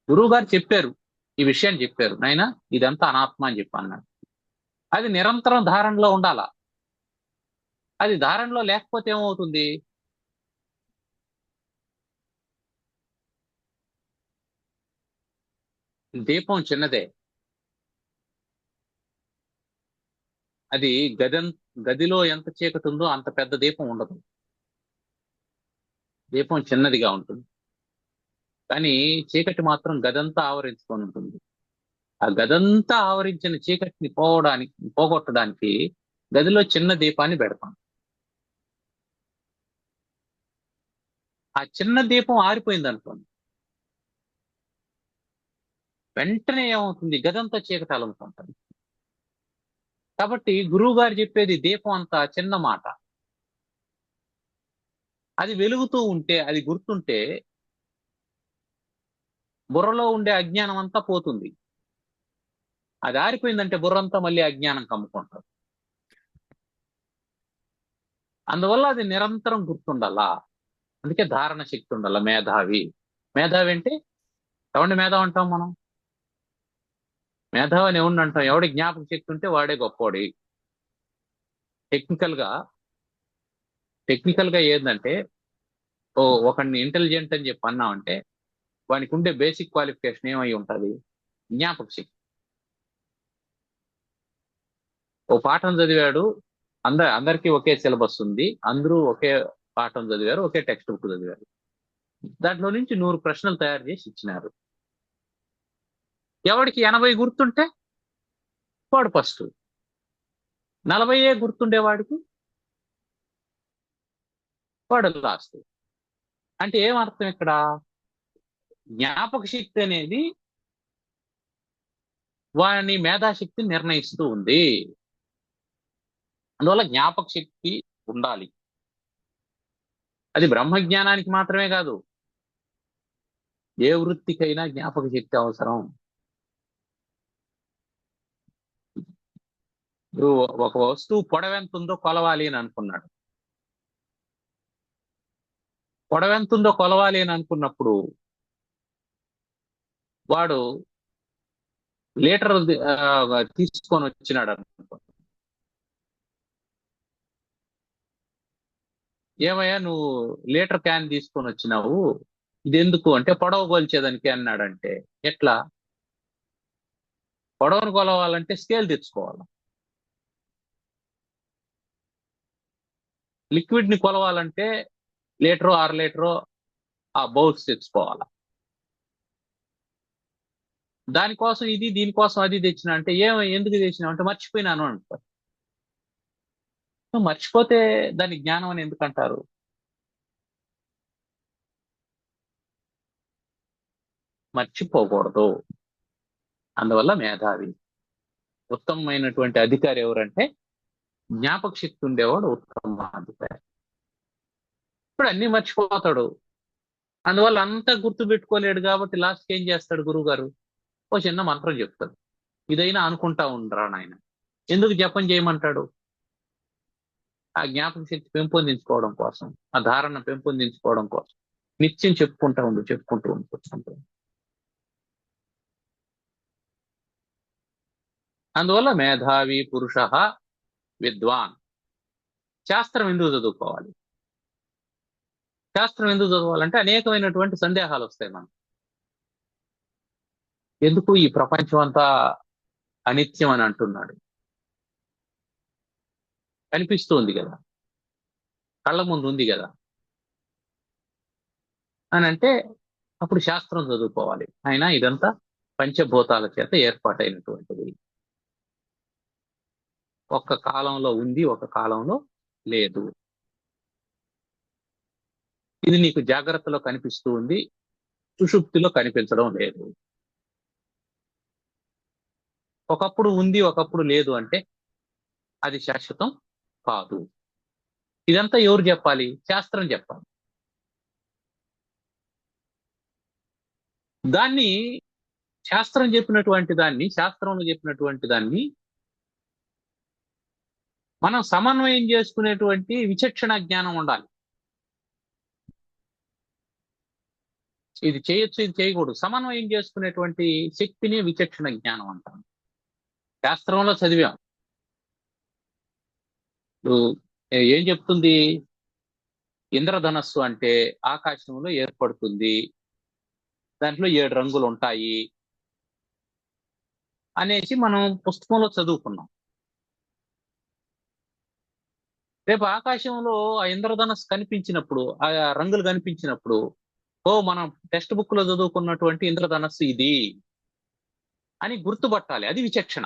గురువు గారు చెప్పారు, ఈ విషయాన్ని చెప్పారు, నాయనా ఇదంతా అనాత్మ అని చెప్పన్నాడు. అది నిరంతరం ధారణలో ఉండాలా. అది ధారణలో లేకపోతే ఏమవుతుంది? దీపం చిన్నదే, అది గదిలో ఎంత చీకటి ఉందో అంత పెద్ద దీపం ఉండదు. దీపం చిన్నదిగా ఉంటుంది, కానీ చీకటి మాత్రం గదంతా ఆవరించుకొని ఉంటుంది. ఆ గదంతా ఆవరించిన చీకటిని పోగొట్టడానికి గదిలో చిన్న దీపాన్ని పెడతాం. ఆ చిన్న దీపం ఆరిపోయింది అనుకోండి, వెంటనే ఏమవుతుంది? గదంతా చీకటి అలుముతుంటుంది. కాబట్టి గురువు గారు చెప్పేది దీపం అంత చిన్న మాట, అది వెలుగుతూ ఉంటే, అది గుర్తుంటే బుర్రలో ఉండే అజ్ఞానం అంతా పోతుంది. అది ఆరిపోయిందంటే బుర్రంతా మళ్ళీ అజ్ఞానం కమ్ముకుంటారు. అందువల్ల అది నిరంతరం గుర్తుండాలా. అందుకే ధారణ శక్తి ఉండాల. మేధావి అంటే ఎవరిని మేధావి అంటాం మనం? మేధావి అని ఎవరిని అంటాం? ఎవడి జ్ఞాపక శక్తి ఉంటే వాడే గొప్పవాడి. టెక్నికల్ గా ఏంటంటే, ఒకడిని ఇంటెలిజెంట్ అని చెప్పి అన్నామంటే వానికి ఉండే బేసిక్ క్వాలిఫికేషన్ ఏమై ఉంటుంది? జ్ఞాపక శక్తి. ఓ పాఠం చదివాడు, అందరికీ ఒకే సిలబస్ ఉంది, అందరూ ఒకే పాఠం చదివారు, ఒకే టెక్స్ట్ బుక్ చదివారు, దాంట్లో నుంచి 100 ప్రశ్నలు తయారు చేసి ఇచ్చినారు. ఎవడికి 80 గుర్తుంటే వాడు ఫస్ట్, 40 గుర్తుండేవాడికి వాడు లాస్ట్. అంటే ఏమర్థం ఇక్కడ? జ్ఞాపక శక్తి అనేది వాని మేధాశక్తిని నిర్ణయిస్తూ ఉంది. అందువల్ల జ్ఞాపక శక్తి ఉండాలి. అది బ్రహ్మజ్ఞానానికి మాత్రమే కాదు, ఏ వృత్తికైనా జ్ఞాపక శక్తి అవసరం. ఒక వస్తువు పొడవెంతుందో కొలవాలి అని అనుకున్నాడు. పొడవెంతుందో కొలవాలి అని అనుకున్నప్పుడు వాడు లీటర్ తీసుకొని వచ్చినాడు అనుకో. ఏమయ్యా నువ్వు లీటర్ క్యాన్ తీసుకొని వచ్చినావు, ఇది ఎందుకు అంటే పొడవ కొలిచేదానికి అన్నాడంటే, ఎట్లా? పొడవను కొలవాలంటే స్కేల్ తెచ్చుకోవాలి, లిక్విడ్ ని కొలవాలంటే లీటరు 6 లీటరు ఆ బౌల్స్ తెచ్చుకోవాలి. దానికోసం ఇది, దీనికోసం అది తెచ్చిన అంటే ఎందుకు తెచ్చినావు అంటే మర్చిపోయినాను అంటారు. మర్చిపోతే దాని జ్ఞానం అని ఎందుకు అంటారు? మర్చిపోకూడదు. అందువల్ల మేధావి. ఉత్తమమైనటువంటి అధికారి ఎవరంటే జ్ఞాపక శక్తి ఉండేవాడు ఉత్తమ అధికారి. ఇప్పుడు అన్ని మర్చిపోతాడు, అందువల్ల అంతా గుర్తు పెట్టుకోలేడు. కాబట్టి లాస్ట్కి ఏం చేస్తాడు గురువు గారు? ఓ చిన్న మంత్రం చెప్తాడు, ఇదైనా అనుకుంటా ఉండరా నాయన. ఎందుకు జపం చేయమంటాడు? ఆ జ్ఞాపక శక్తి పెంపొందించుకోవడం కోసం, ఆ ధారణ పెంపొందించుకోవడం కోసం. నిత్యం చెప్పుకుంటూ ఉండు. అందువల్ల మేధావి పురుష విద్వాన్. శాస్త్రం ఎందుకు చదువుకోవాలి? శాస్త్రం ఎందుకు చదవాలంటే అనేకమైనటువంటి సందేహాలు వస్తాయి మనకు. ఎందుకు ఈ ప్రపంచం అంతా అనిత్యం అని అంటున్నాడు? కనిపిస్తుంది కదా, కళ్ళ ముందు ఉంది కదా అని అంటే అప్పుడు శాస్త్రం చదువుకోవాలి. అయినా ఇదంతా పంచభూతాల చేత ఏర్పాటైనటువంటిది. ఒక్క కాలంలో ఉంది, ఒక కాలంలో లేదు. ఇది నీకు జాగ్రత్తలో కనిపిస్తూ ఉంది, సుషుప్తిలో కనిపించడం లేదు. ఒకప్పుడు ఉంది, ఒకప్పుడు లేదు అంటే అది శాశ్వతం కాదు. ఇదంతా ఎవరు చెప్పాలి? శాస్త్రం చెప్పాలి. దాన్ని శాస్త్రంలో చెప్పినటువంటి దాన్ని మనం సమన్వయం చేసుకునేటువంటి విచక్షణ జ్ఞానం ఉండాలి. ఇది చేయొచ్చు, ఇది చేయకూడదు, సమన్వయం చేసుకునేటువంటి శక్తిని విచక్షణ జ్ఞానం అంటాం. శాస్త్రంలో చదివాం. ఏం చెప్తుంది? ఇంద్రధనస్సు అంటే ఆకాశంలో ఏర్పడుతుంది, దాంట్లో 7 రంగులు ఉంటాయి అనేసి మనం పుస్తకంలో చదువుకున్నాం. రేపు ఆకాశంలో ఆ ఇంద్రధనస్సు కనిపించినప్పుడు, ఆ రంగులు కనిపించినప్పుడు, మనం టెక్స్ట్ బుక్ లో చదువుకున్నటువంటి ఇంద్రధనస్సు ఇది అని గుర్తుపట్టాలి. అది విచక్షణ.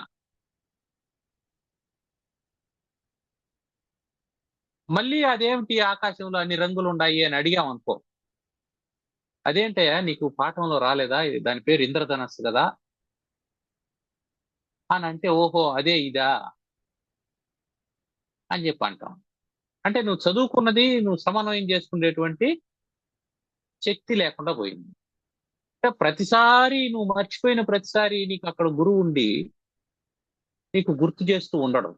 మళ్ళీ అదేమిటి ఆకాశంలో అన్ని రంగులు ఉన్నాయి అని అడిగామనుకో, అదేంటయ్యా నీకు పాఠంలో రాలేదా, దాని పేరు ఇంద్రధనస్సు కదా అని అంటే, ఓహో అదే ఇదా అని చెప్పి అంటాం. అంటే నువ్వు చదువుకున్నది నువ్వు సమన్వయం చేసుకునేటువంటి శక్తి లేకుండా పోయింది. అంటే ప్రతిసారి నువ్వు మర్చిపోయిన ప్రతిసారి నీకు అక్కడ గురువు ఉండి నీకు గుర్తు చేస్తూ ఉండడం.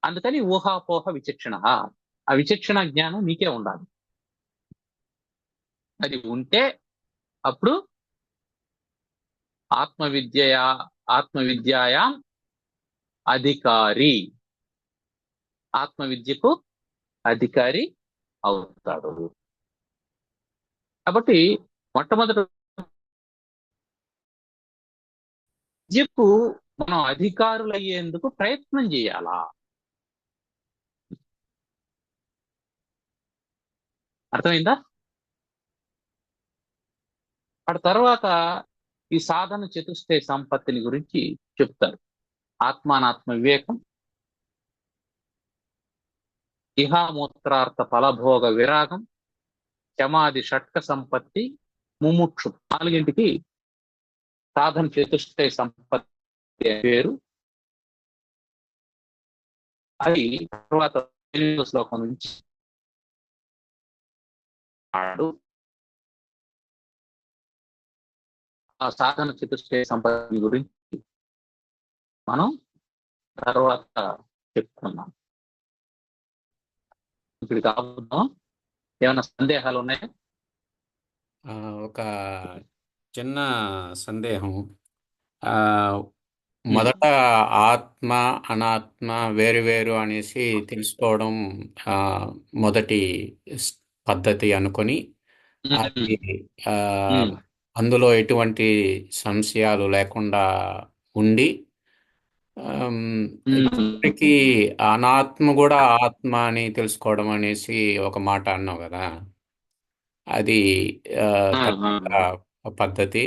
అందుకని ఊహాపోహ విచక్షణ, ఆ విచక్షణ జ్ఞానం నీకే ఉండాలి. అది ఉంటే అప్పుడు ఆత్మవిద్యాయాం అధికారి, ఆత్మవిద్యకు అధికారి అవుతాడు. కాబట్టి మొట్టమొదటి విద్యకు మనం అధికారులయ్యేందుకు ప్రయత్నం చేయాలా? అర్థమైందా? ఆ తర్వాత ఈ సాధన చతుష్టయ సంపత్తిని గురించి చెప్తారు. ఆత్మానాత్మ వివేకం, ఇహామూత్రార్థ ఫలభోగ విరాగం, శమాది షట్క సంపత్తి, ముముక్షు. 4ంటికి సాధన చతుష్టయ సంపత్తి పేరు. అది తర్వాత 8వ శ్లోకం నుంచి ఆ సాధన చతుష్టయ సంపత్తి గురించి మనం తర్వాత చెప్పుకున్నాం. ఇక్కడికి ఆపుదాం. ఏమైనా సందేహాలు ఉన్నాయా? ఒక చిన్న సందేహం. మొదట ఆత్మ అనాత్మ వేరు వేరు అనేసి తెలుసుకోవడం మొదటి పద్ధతి అనుకొని అది అందులో ఎటువంటి సంశయాలు లేకుండా ఉండి ఇప్పటికీ అనాత్మ కూడా ఆత్మ అని తెలుసుకోవడం అనేసి ఒక మాట అన్నావు కదా, అది పద్ధతి.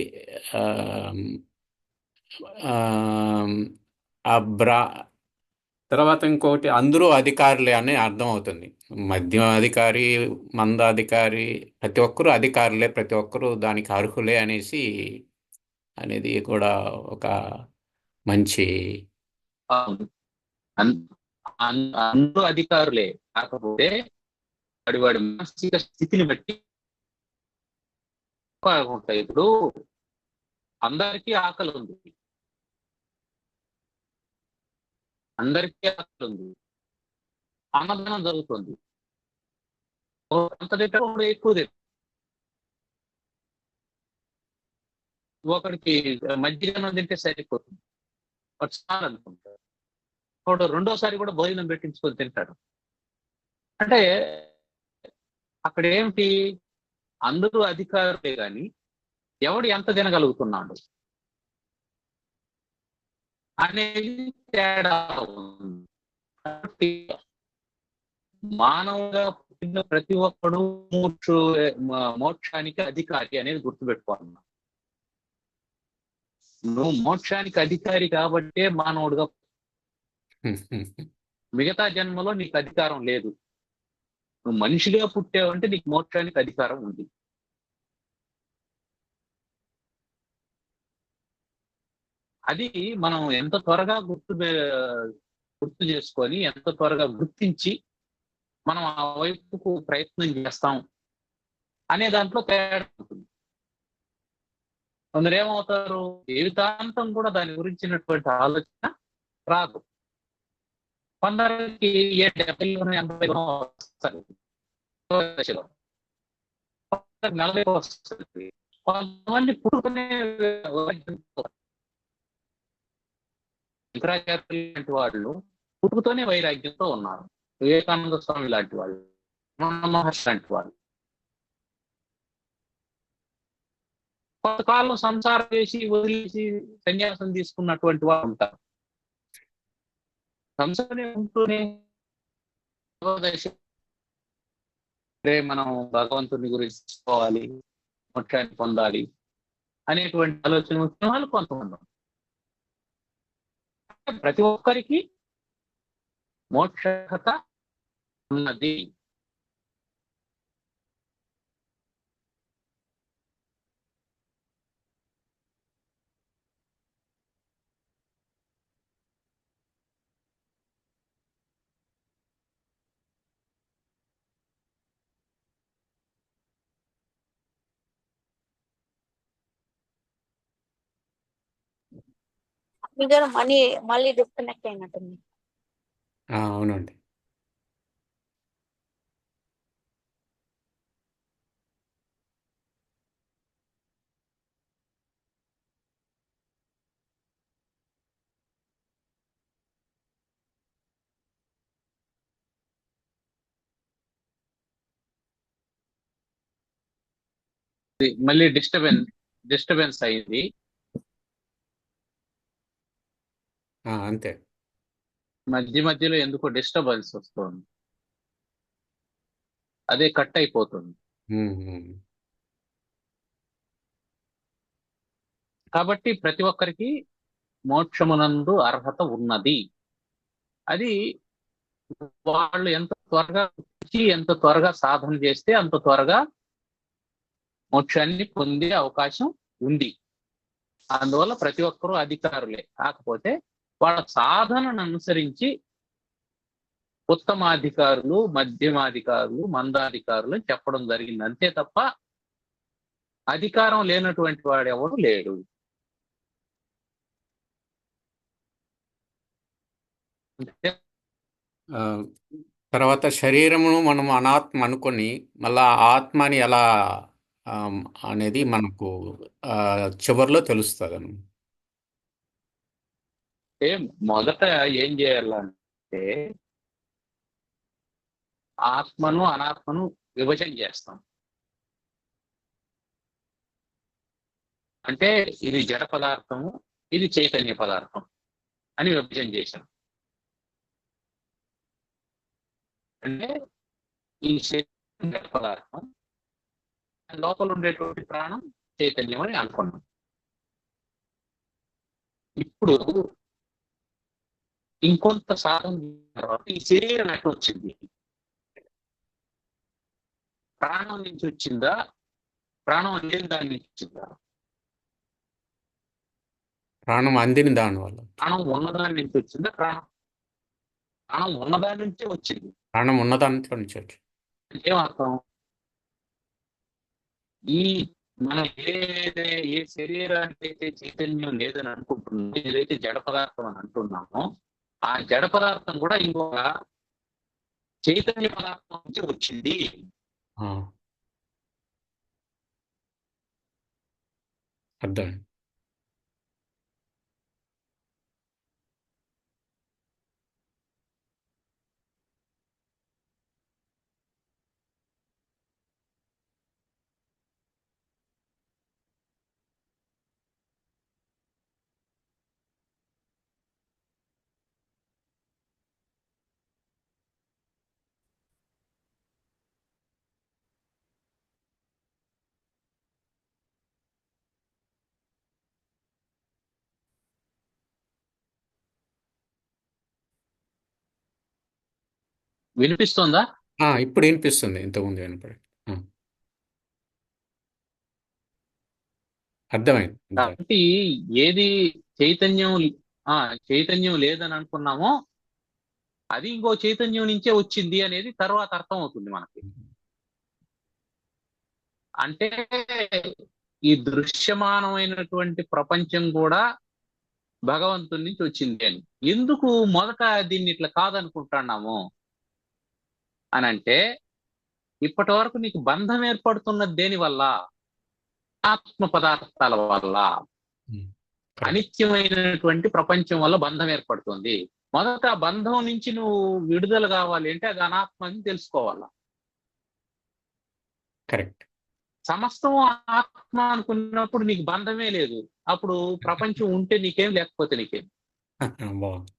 తర్వాత ఇంకొకటి, అందరూ అధికారులే అని అర్థం అవుతుంది. మధ్యం అధికారి, మందాధికారి, ప్రతి ఒక్కరూ అధికారులే, ప్రతి ఒక్కరూ దానికి అర్హులే అనేసి అనేది కూడా ఒక మంచి. అందరూ అధికారులే, కాకపోతే వాడి మానసిక స్థితిని బట్టి ఉంటాయి. ఇప్పుడు అందరికీ ఆకలి ఉంది, అన్నదానం జరుగుతుంది. అంత తింటాడు, ఒకడు ఎక్కువ తింటాడు. ఒకడికి మజ్జిగ తింటే సరిపోతుంది, వాడు చాలు అనుకుంటాడు. వాడు రెండోసారి కూడా భోజనం పెట్టించుకొని తింటాడు. అంటే అక్కడ ఏమిటి, అందరూ అధికారులే కానీ ఎవడు ఎంత తినగలుగుతున్నాడు అనేది తేడా ఉంది. కాబట్టి మానవుగా పుట్టిన ప్రతి ఒక్కడు మోక్షానికి అధికారి అనేది గుర్తుపెట్టుకోవాలి. నువ్వు మోక్షానికి అధికారి కాబట్టే మానవుడుగా, మిగతా జన్మలో నీకు అధికారం లేదు. నువ్వు మనిషిగా పుట్టావంటే నీకు మోక్షానికి అధికారం ఉంది. అది మనం ఎంత త్వరగా గుర్తు చేసుకొని, ఎంత త్వరగా గుర్తించి మనం ఆ వైపుకు ప్రయత్నం చేస్తాం అనే దాంట్లో తేడా ఉంటుంది. కొందరు ఏమవుతారు, జీవితాంతం కూడా దాని గురించినటువంటి ఆలోచన రాదు. కొందరికి 70లోనో 80లోనో వస్తుంది, 40 వస్తుంది. కొంతమంది పుట్టుకునే శంకరాచార్యులు లాంటి వాళ్ళు పుట్టుకతోనే వైరాగ్యంతో ఉన్నారు. వివేకానంద స్వామి లాంటి వాళ్ళు, రమణ మహర్షి లాంటి వాళ్ళు కొంతకాలం సంసారం చేసి వదిలేసి సన్యాసం తీసుకున్నటువంటి వాళ్ళు ఉంటారు. సంసారం ఉంటూనే మనం భగవంతుని గురించి తెలుసుకోవాలి, మోక్షాన్ని పొందాలి అనేటువంటి ఆలోచన వచ్చిన వాళ్ళు కొంతమంది. ప్రతి ఒక్కరికి మోక్షత ఉన్నది. మీ గారు మళ్ళీ డిస్కనెక్ట్ అయినట్టుంది. అవునండి. మళ్ళీ డిస్టర్బెన్స్ అయింది. అంతే. మధ్యలో ఎందుకో డిస్టర్బెన్స్ వస్తుంది, అదే కట్ అయిపోతుంది. కాబట్టి ప్రతి ఒక్కరికి మోక్షమునందు అర్హత ఉన్నది. అది వాళ్ళు ఎంత త్వరగా ఎంత త్వరగా సాధన చేస్తే అంత త్వరగా మోక్షాన్ని పొందే అవకాశం ఉంది. అందువల్ల ప్రతి ఒక్కరూ అధికారులే. కాకపోతే వాళ్ళ సాధనను అనుసరించి ఉత్తమాధికారులు, మధ్యమాధికారులు, మందాధికారులు చెప్పడం జరిగింది. అంతే తప్ప అధికారం లేనటువంటి వాడు ఎవడు లేడు. తర్వాత శరీరమును మనం అనాత్మ అనుకొని మళ్ళా ఆత్మని ఎలా అనేది మనకు చివరిలో తెలుస్తుంది. మొదట ఏం చేయాలంటే ఆత్మను అనాత్మను విభజన చేస్తాం. అంటే ఇది జడ పదార్థము, ఇది చైతన్య పదార్థం అని విభజన చేశాం. అంటే ఈ శరీరం జడ పదార్థం, లోపల ఉండేటువంటి ప్రాణం చైతన్యం అని అనుకున్నాం. ఇప్పుడు ఇంకొంత సాధన తర్వాత ఈ శరీరం ఎట్లా వచ్చింది? ప్రాణం నుంచి వచ్చిందా, ప్రాణం లేని దాని నుంచి వచ్చిందా? ప్రాణం అందిన దాని వల్ల. ప్రాణం ఉన్నదాని నుంచి వచ్చిందా? ప్రాణం ఉన్నదాని నుంచే వచ్చింది. ప్రాణం ఉన్నదాంట్లో నుంచి వచ్చింది. ఏమర్థం? ఈ మనం ఏ శరీరానికి అయితే చైతన్యం లేదని అనుకుంటున్నామో, ఏదైతే జడ పదార్థం అని అంటున్నామో, ఆ జడ పదార్థం కూడా ఇంకొక చైతన్య పదార్థం నుంచి వచ్చింది ఆ, అర్థం. వినిపిస్తోందా? ఇప్పుడు వినిపిస్తుంది, ఇంతకుముందు వినపడి. ఆ, అర్థమైంది. కాబట్టి ఏది చైతన్యం ఆ చైతన్యం లేదని అనుకున్నామో అది ఇంకో చైతన్యం నుంచే వచ్చింది అనేది తర్వాత అర్థం అవుతుంది మనకి. అంటే ఈ దృశ్యమానమైనటువంటి ప్రపంచం కూడా భగవంతుడి నుంచి వచ్చింది అని. ఎందుకు మొదట దీన్ని ఇట్లా కాదనుకుంటున్నాము అని అంటే, ఇప్పటి వరకు నీకు బంధం ఏర్పడుతున్నది దేని వల్ల? ఆత్మ పదార్థాల వల్ల. కరెక్ట్. అనిత్యమైనటువంటి ప్రపంచం వల్ల బంధం ఏర్పడుతుంది. మొదట ఆ బంధం నుంచి నువ్వు విడుదల కావాలి అంటే అది అనాత్మ అని తెలుసుకోవాలా. కరెక్ట్. సమస్తం ఆత్మ అనుకున్నప్పుడు నీకు బంధమే లేదు. అప్పుడు ప్రపంచం ఉంటే నీకేం, లేకపోతే నీకేం. బాగుంది.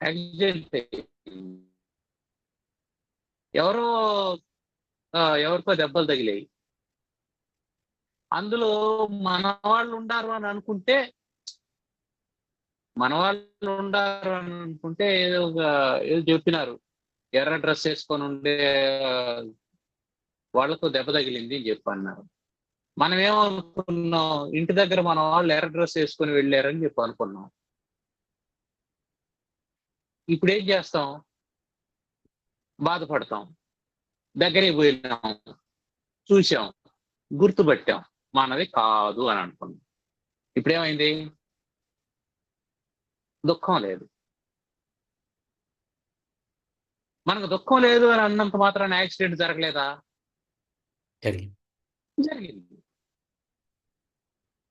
ఎగ్జాక్ట్. ఎవరో ఎవరికో దెబ్బలు తగిలాయి, అందులో మన వాళ్ళు ఉండారు అని అనుకుంటే ఏదో చెప్పినారు, ఎర్ర డ్రెస్ వేసుకొని ఉండే వాళ్ళకు దెబ్బ తగిలింది అని చెప్పి అన్నారు. మనం ఏమనుకున్నాం, ఇంటి దగ్గర మన వాళ్ళు ఎర్ర డ్రెస్ వేసుకొని వెళ్ళారని చెప్పి అనుకున్నాం. ఇప్పుడు ఏం చేస్తాం? బాధపడతాం. దగ్గరికి పోయినాం, చూసాం, గుర్తుపట్టాం, మనది కాదు అని అనుకున్నాం. ఇప్పుడేమైంది? దుఃఖం లేదు. మనకు దుఃఖం లేదు అని అన్నంత మాత్రాన యాక్సిడెంట్ జరగలేదా? జరిగింది.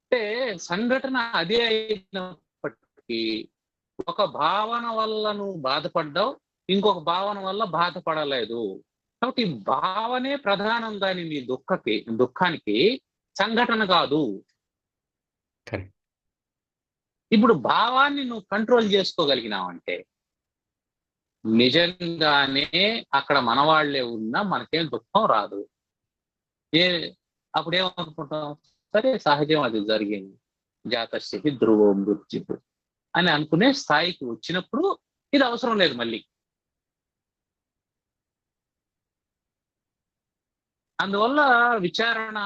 అంటే సంఘటన అదే అయినప్పటికీ ఒక భావన వల్ల నువ్వు బాధపడ్డావు, ఇంకొక భావన వల్ల బాధపడలేదు. కాబట్టి భావనే ప్రధానం, కానీ నీ దుఃఖానికి సంఘటన కాదు. కరెక్ట్. ఇప్పుడు భావాన్ని నువ్వు కంట్రోల్ చేసుకోగలిగినావంటే నిజంగానే అక్కడ మనవాళ్లే ఉన్నా మనకేం దుఃఖం రాదు. అప్పుడేమనుకుంటాం, సరే సహజం, అది జరిగింది, జాతస్య ధ్రువో మృత్యు అని అనుకునే స్థాయికి వచ్చినప్పుడు ఇది అవసరం లేదు మళ్ళీ. అందువల్ల విచారణ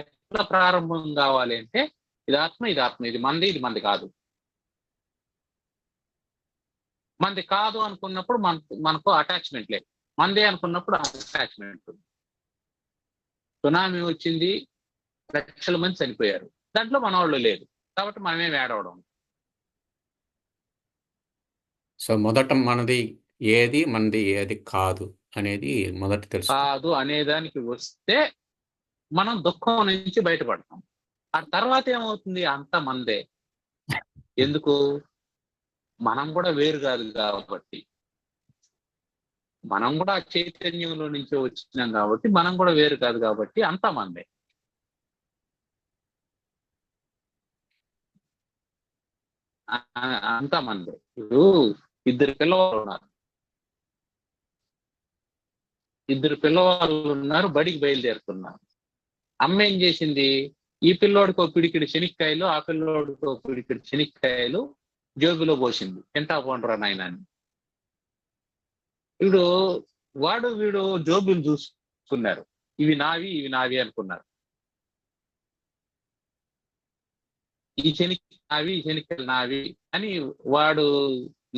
ఎట్లా ప్రారంభం కావాలి అంటే, ఇది ఆత్మ, ఇది మంది, ఇది మంది కాదు. మంది కాదు అనుకున్నప్పుడు మనకు అటాచ్మెంట్ లేదు. మందే అనుకున్నప్పుడు అటాచ్మెంట్. సునామీ వచ్చింది, లక్షల మంది చనిపోయారు, దాంట్లో మన వాళ్ళు లేదు, కాబట్టి మనమేం ఏడవడం. సో మొదట మనది ఏది కాదు అనేది మొదట తెలుసు. కాదు అనేదానికి వస్తే మనం దుఃఖం నుంచి బయటపడతాం. ఆ తర్వాత ఏమవుతుంది? అంత మందే. ఎందుకు? మనం కూడా వేరు కాదు కాబట్టి, మనం కూడా చైతన్యంలో నుంచి వచ్చినాం కాబట్టి, మనం కూడా వేరు కాదు కాబట్టి అంతా మందే. అంతా మందే. ఇప్పుడు ఇద్దరు పిల్లవాళ్ళు ఉన్నారు, బడికి బయలుదేరుతున్నారు. అమ్మ ఏం చేసింది? ఈ పిల్లోడికి ఒక పిడికిడి శనిక్కాయలు, ఆ పిల్లోడికి ఒక పిడికిడి శనిక్కాయలు జోబులో పోసింది, తింటా పోండ్రా నాయనాన్ని. వీడు వీడు జోబులు చూసుకున్నారు, ఇవి నావి అనుకున్నారు. ఈ శనిక్కాయలు నావి అని వాడు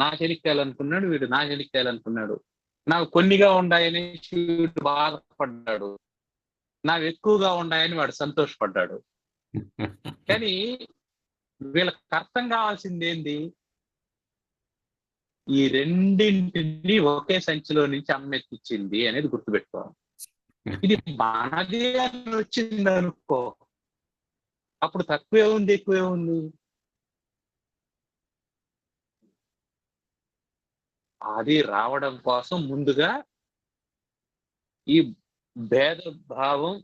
నా శనిక్కాయలు అనుకున్నాడు, వీడు నా శనిక్కాయలు అనుకున్నాడు. నాకు కొన్నిగా ఉన్నాయని వీడు బాధపడ్డాడు, నాకు ఎక్కువగా ఉన్నాయని వాడు సంతోషపడ్డాడు. కానీ వీళ్ళకి అర్థం కావాల్సింది ఏంది? ఈ రెండింటిని ఒకే సంచిలో నుంచి అమ్మ ఎత్తిచ్చింది అనేది గుర్తుపెట్టుకోవాలి. ఇది మనది అని వచ్చింది అనుకో, అప్పుడు తక్కువే ఉంది ఎక్కువే ఉంది. అది రావడం కోసం ముందుగా ఈ భేదభావం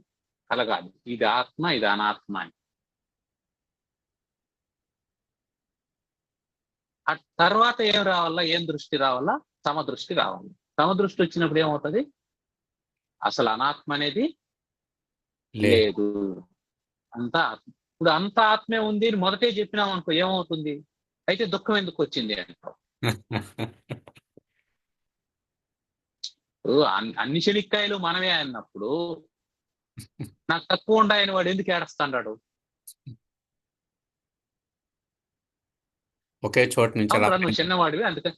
కలగాలి. ఇది ఆత్మ, ఇది అనాత్మ అని. ఆ తర్వాత ఏం రావాలా, ఏం దృష్టి రావాలా? సమదృష్టి రావాలి. సమదృష్టి వచ్చినప్పుడు ఏమవుతుంది? అసలు అనాత్మ అనేది లేదు. లేదు, అంతా ఆత్మ. ఇప్పుడు అంత ఆత్మే ఉంది అని మొదటే చెప్పినాం అనుకో, ఏమవుతుంది? అయితే దుఃఖం ఎందుకు వచ్చింది అనుకో. అన్ని శనిక్కాయలు మనమే అన్నప్పుడు నాకు తక్కువ ఉండాయని వాడు ఎందుకు ఏడుస్తాడు? ఒకే చోటు నుంచి అలా నువ్వు చిన్నవాడివి, అందుకని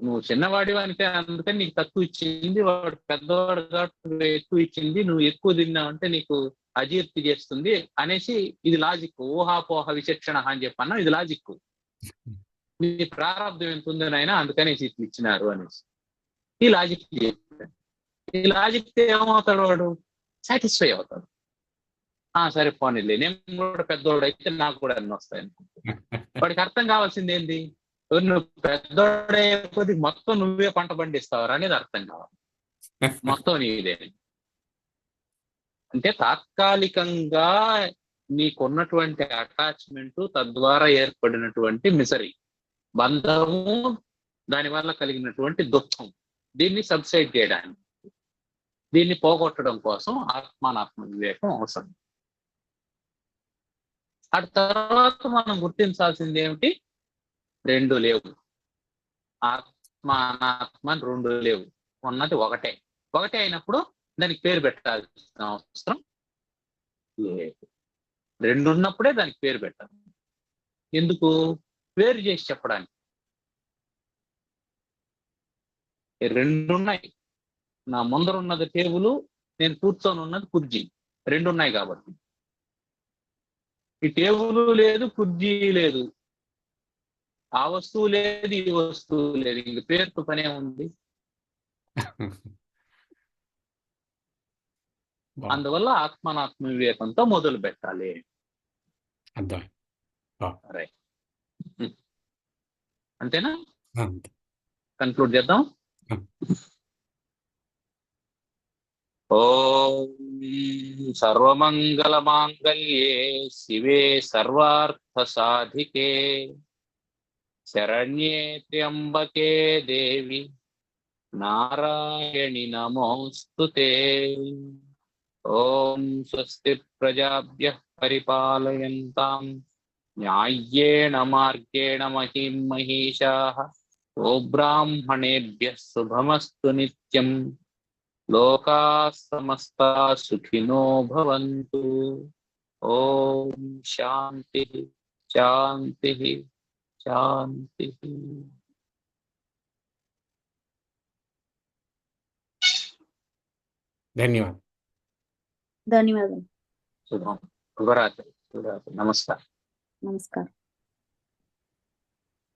నువ్వు చిన్నవాడివి అంటే అందుకని నీకు తక్కువ ఇచ్చింది, వాడు పెద్దవాడు కాబట్టి ఎక్కువ ఇచ్చింది, నువ్వు ఎక్కువ తిన్నావంటే నీకు అజీర్తి చేస్తుంది అనేసి, ఇది లాజిక్. ఊహాపోహ విచక్షణ అని చెప్పన్నా, ఇది లాజిక్. మీ ప్రారంభం ఎంత ఉందని అయినా అందుకనేసి ఇట్లు ఇచ్చినారు అనేసి ఈ లాజిక్ చెప్పాడు. ఈ లాజిక్ ఏమవుతాడు? వాడు సాటిస్ఫై అవుతాడు. సరే పోనీలే, నేను కూడా పెద్దవాడు అయితే నాకు కూడా అన్ని వస్తాయి అనుకుంటున్నాను. వాడికి అర్థం కావాల్సింది ఏంది? నువ్వు పెద్దోడైపోతే మొత్తం నువ్వే పంట పండిస్తావు అనేది అర్థం కావాలి. మొత్తం నీదే అంటే తాత్కాలికంగా నీకున్నటువంటి అటాచ్మెంట్, తద్వారా ఏర్పడినటువంటి మిసరీ, బంధము, దానివల్ల కలిగినటువంటి దుఃఖం, దీన్ని సబ్సైడ్ చేయడానికి, దీన్ని పోగొట్టడం కోసం ఆత్మానాత్మ వివేకం అవసరం. ఆ తర్వాత మనం గుర్తించాల్సింది ఏమిటి? రెండు లేవు. ఆత్మ అనాత్మ రెండు లేవు, ఉన్నది ఒకటే. ఒకటే అయినప్పుడు దానికి పేరు పెట్టాల్సిన అవసరం లేదు. రెండు ఉన్నప్పుడే దానికి పేరు పెట్టాలి. ఎందుకు? వేరు చేసి చెప్పడానికి. రెండున్నాయి. నా ముందర ఉన్నది టేబుల్, నేను కూర్చొని ఉన్నది కుర్చీ, రెండు ఉన్నాయి కాబట్టి. ఈ టేబుల్ లేదు, కుర్చీ లేదు, ఆ వస్తువు లేదు, ఈ వస్తువు లేదు, ఇంక పేరుతో పనే ఉంది. అందువల్ల ఆత్మానాత్మ వివేకంతో మొదలు పెట్టాలి. అర్థం. రైట్, అంతేనా? కన్క్లూడ్ చేద్దాం. ఓం సర్వమంగళ మాంగళ్యే శివే సర్వార్థ సాధికే శరణ్యే త్ర్యంబకే దేవి నారాయణి నమోస్తుతే. ఓం స్వస్తి ప్రజాభ్యః పరిపాలయంతాం న్యాయ్యేన మార్గేణ మహిం మహిషాః. గోబ్రాహ్మణేభ్యః శుభమస్తు నిత్యం. లోకాః సమస్తాః సుఖినో భవంతు. ఓం శాంతి శాంతి శాంతి. ధన్యవాదాలు. ధన్యవాదాలు. శుభరాత్రి. నమస్కారం. నమస్కారం.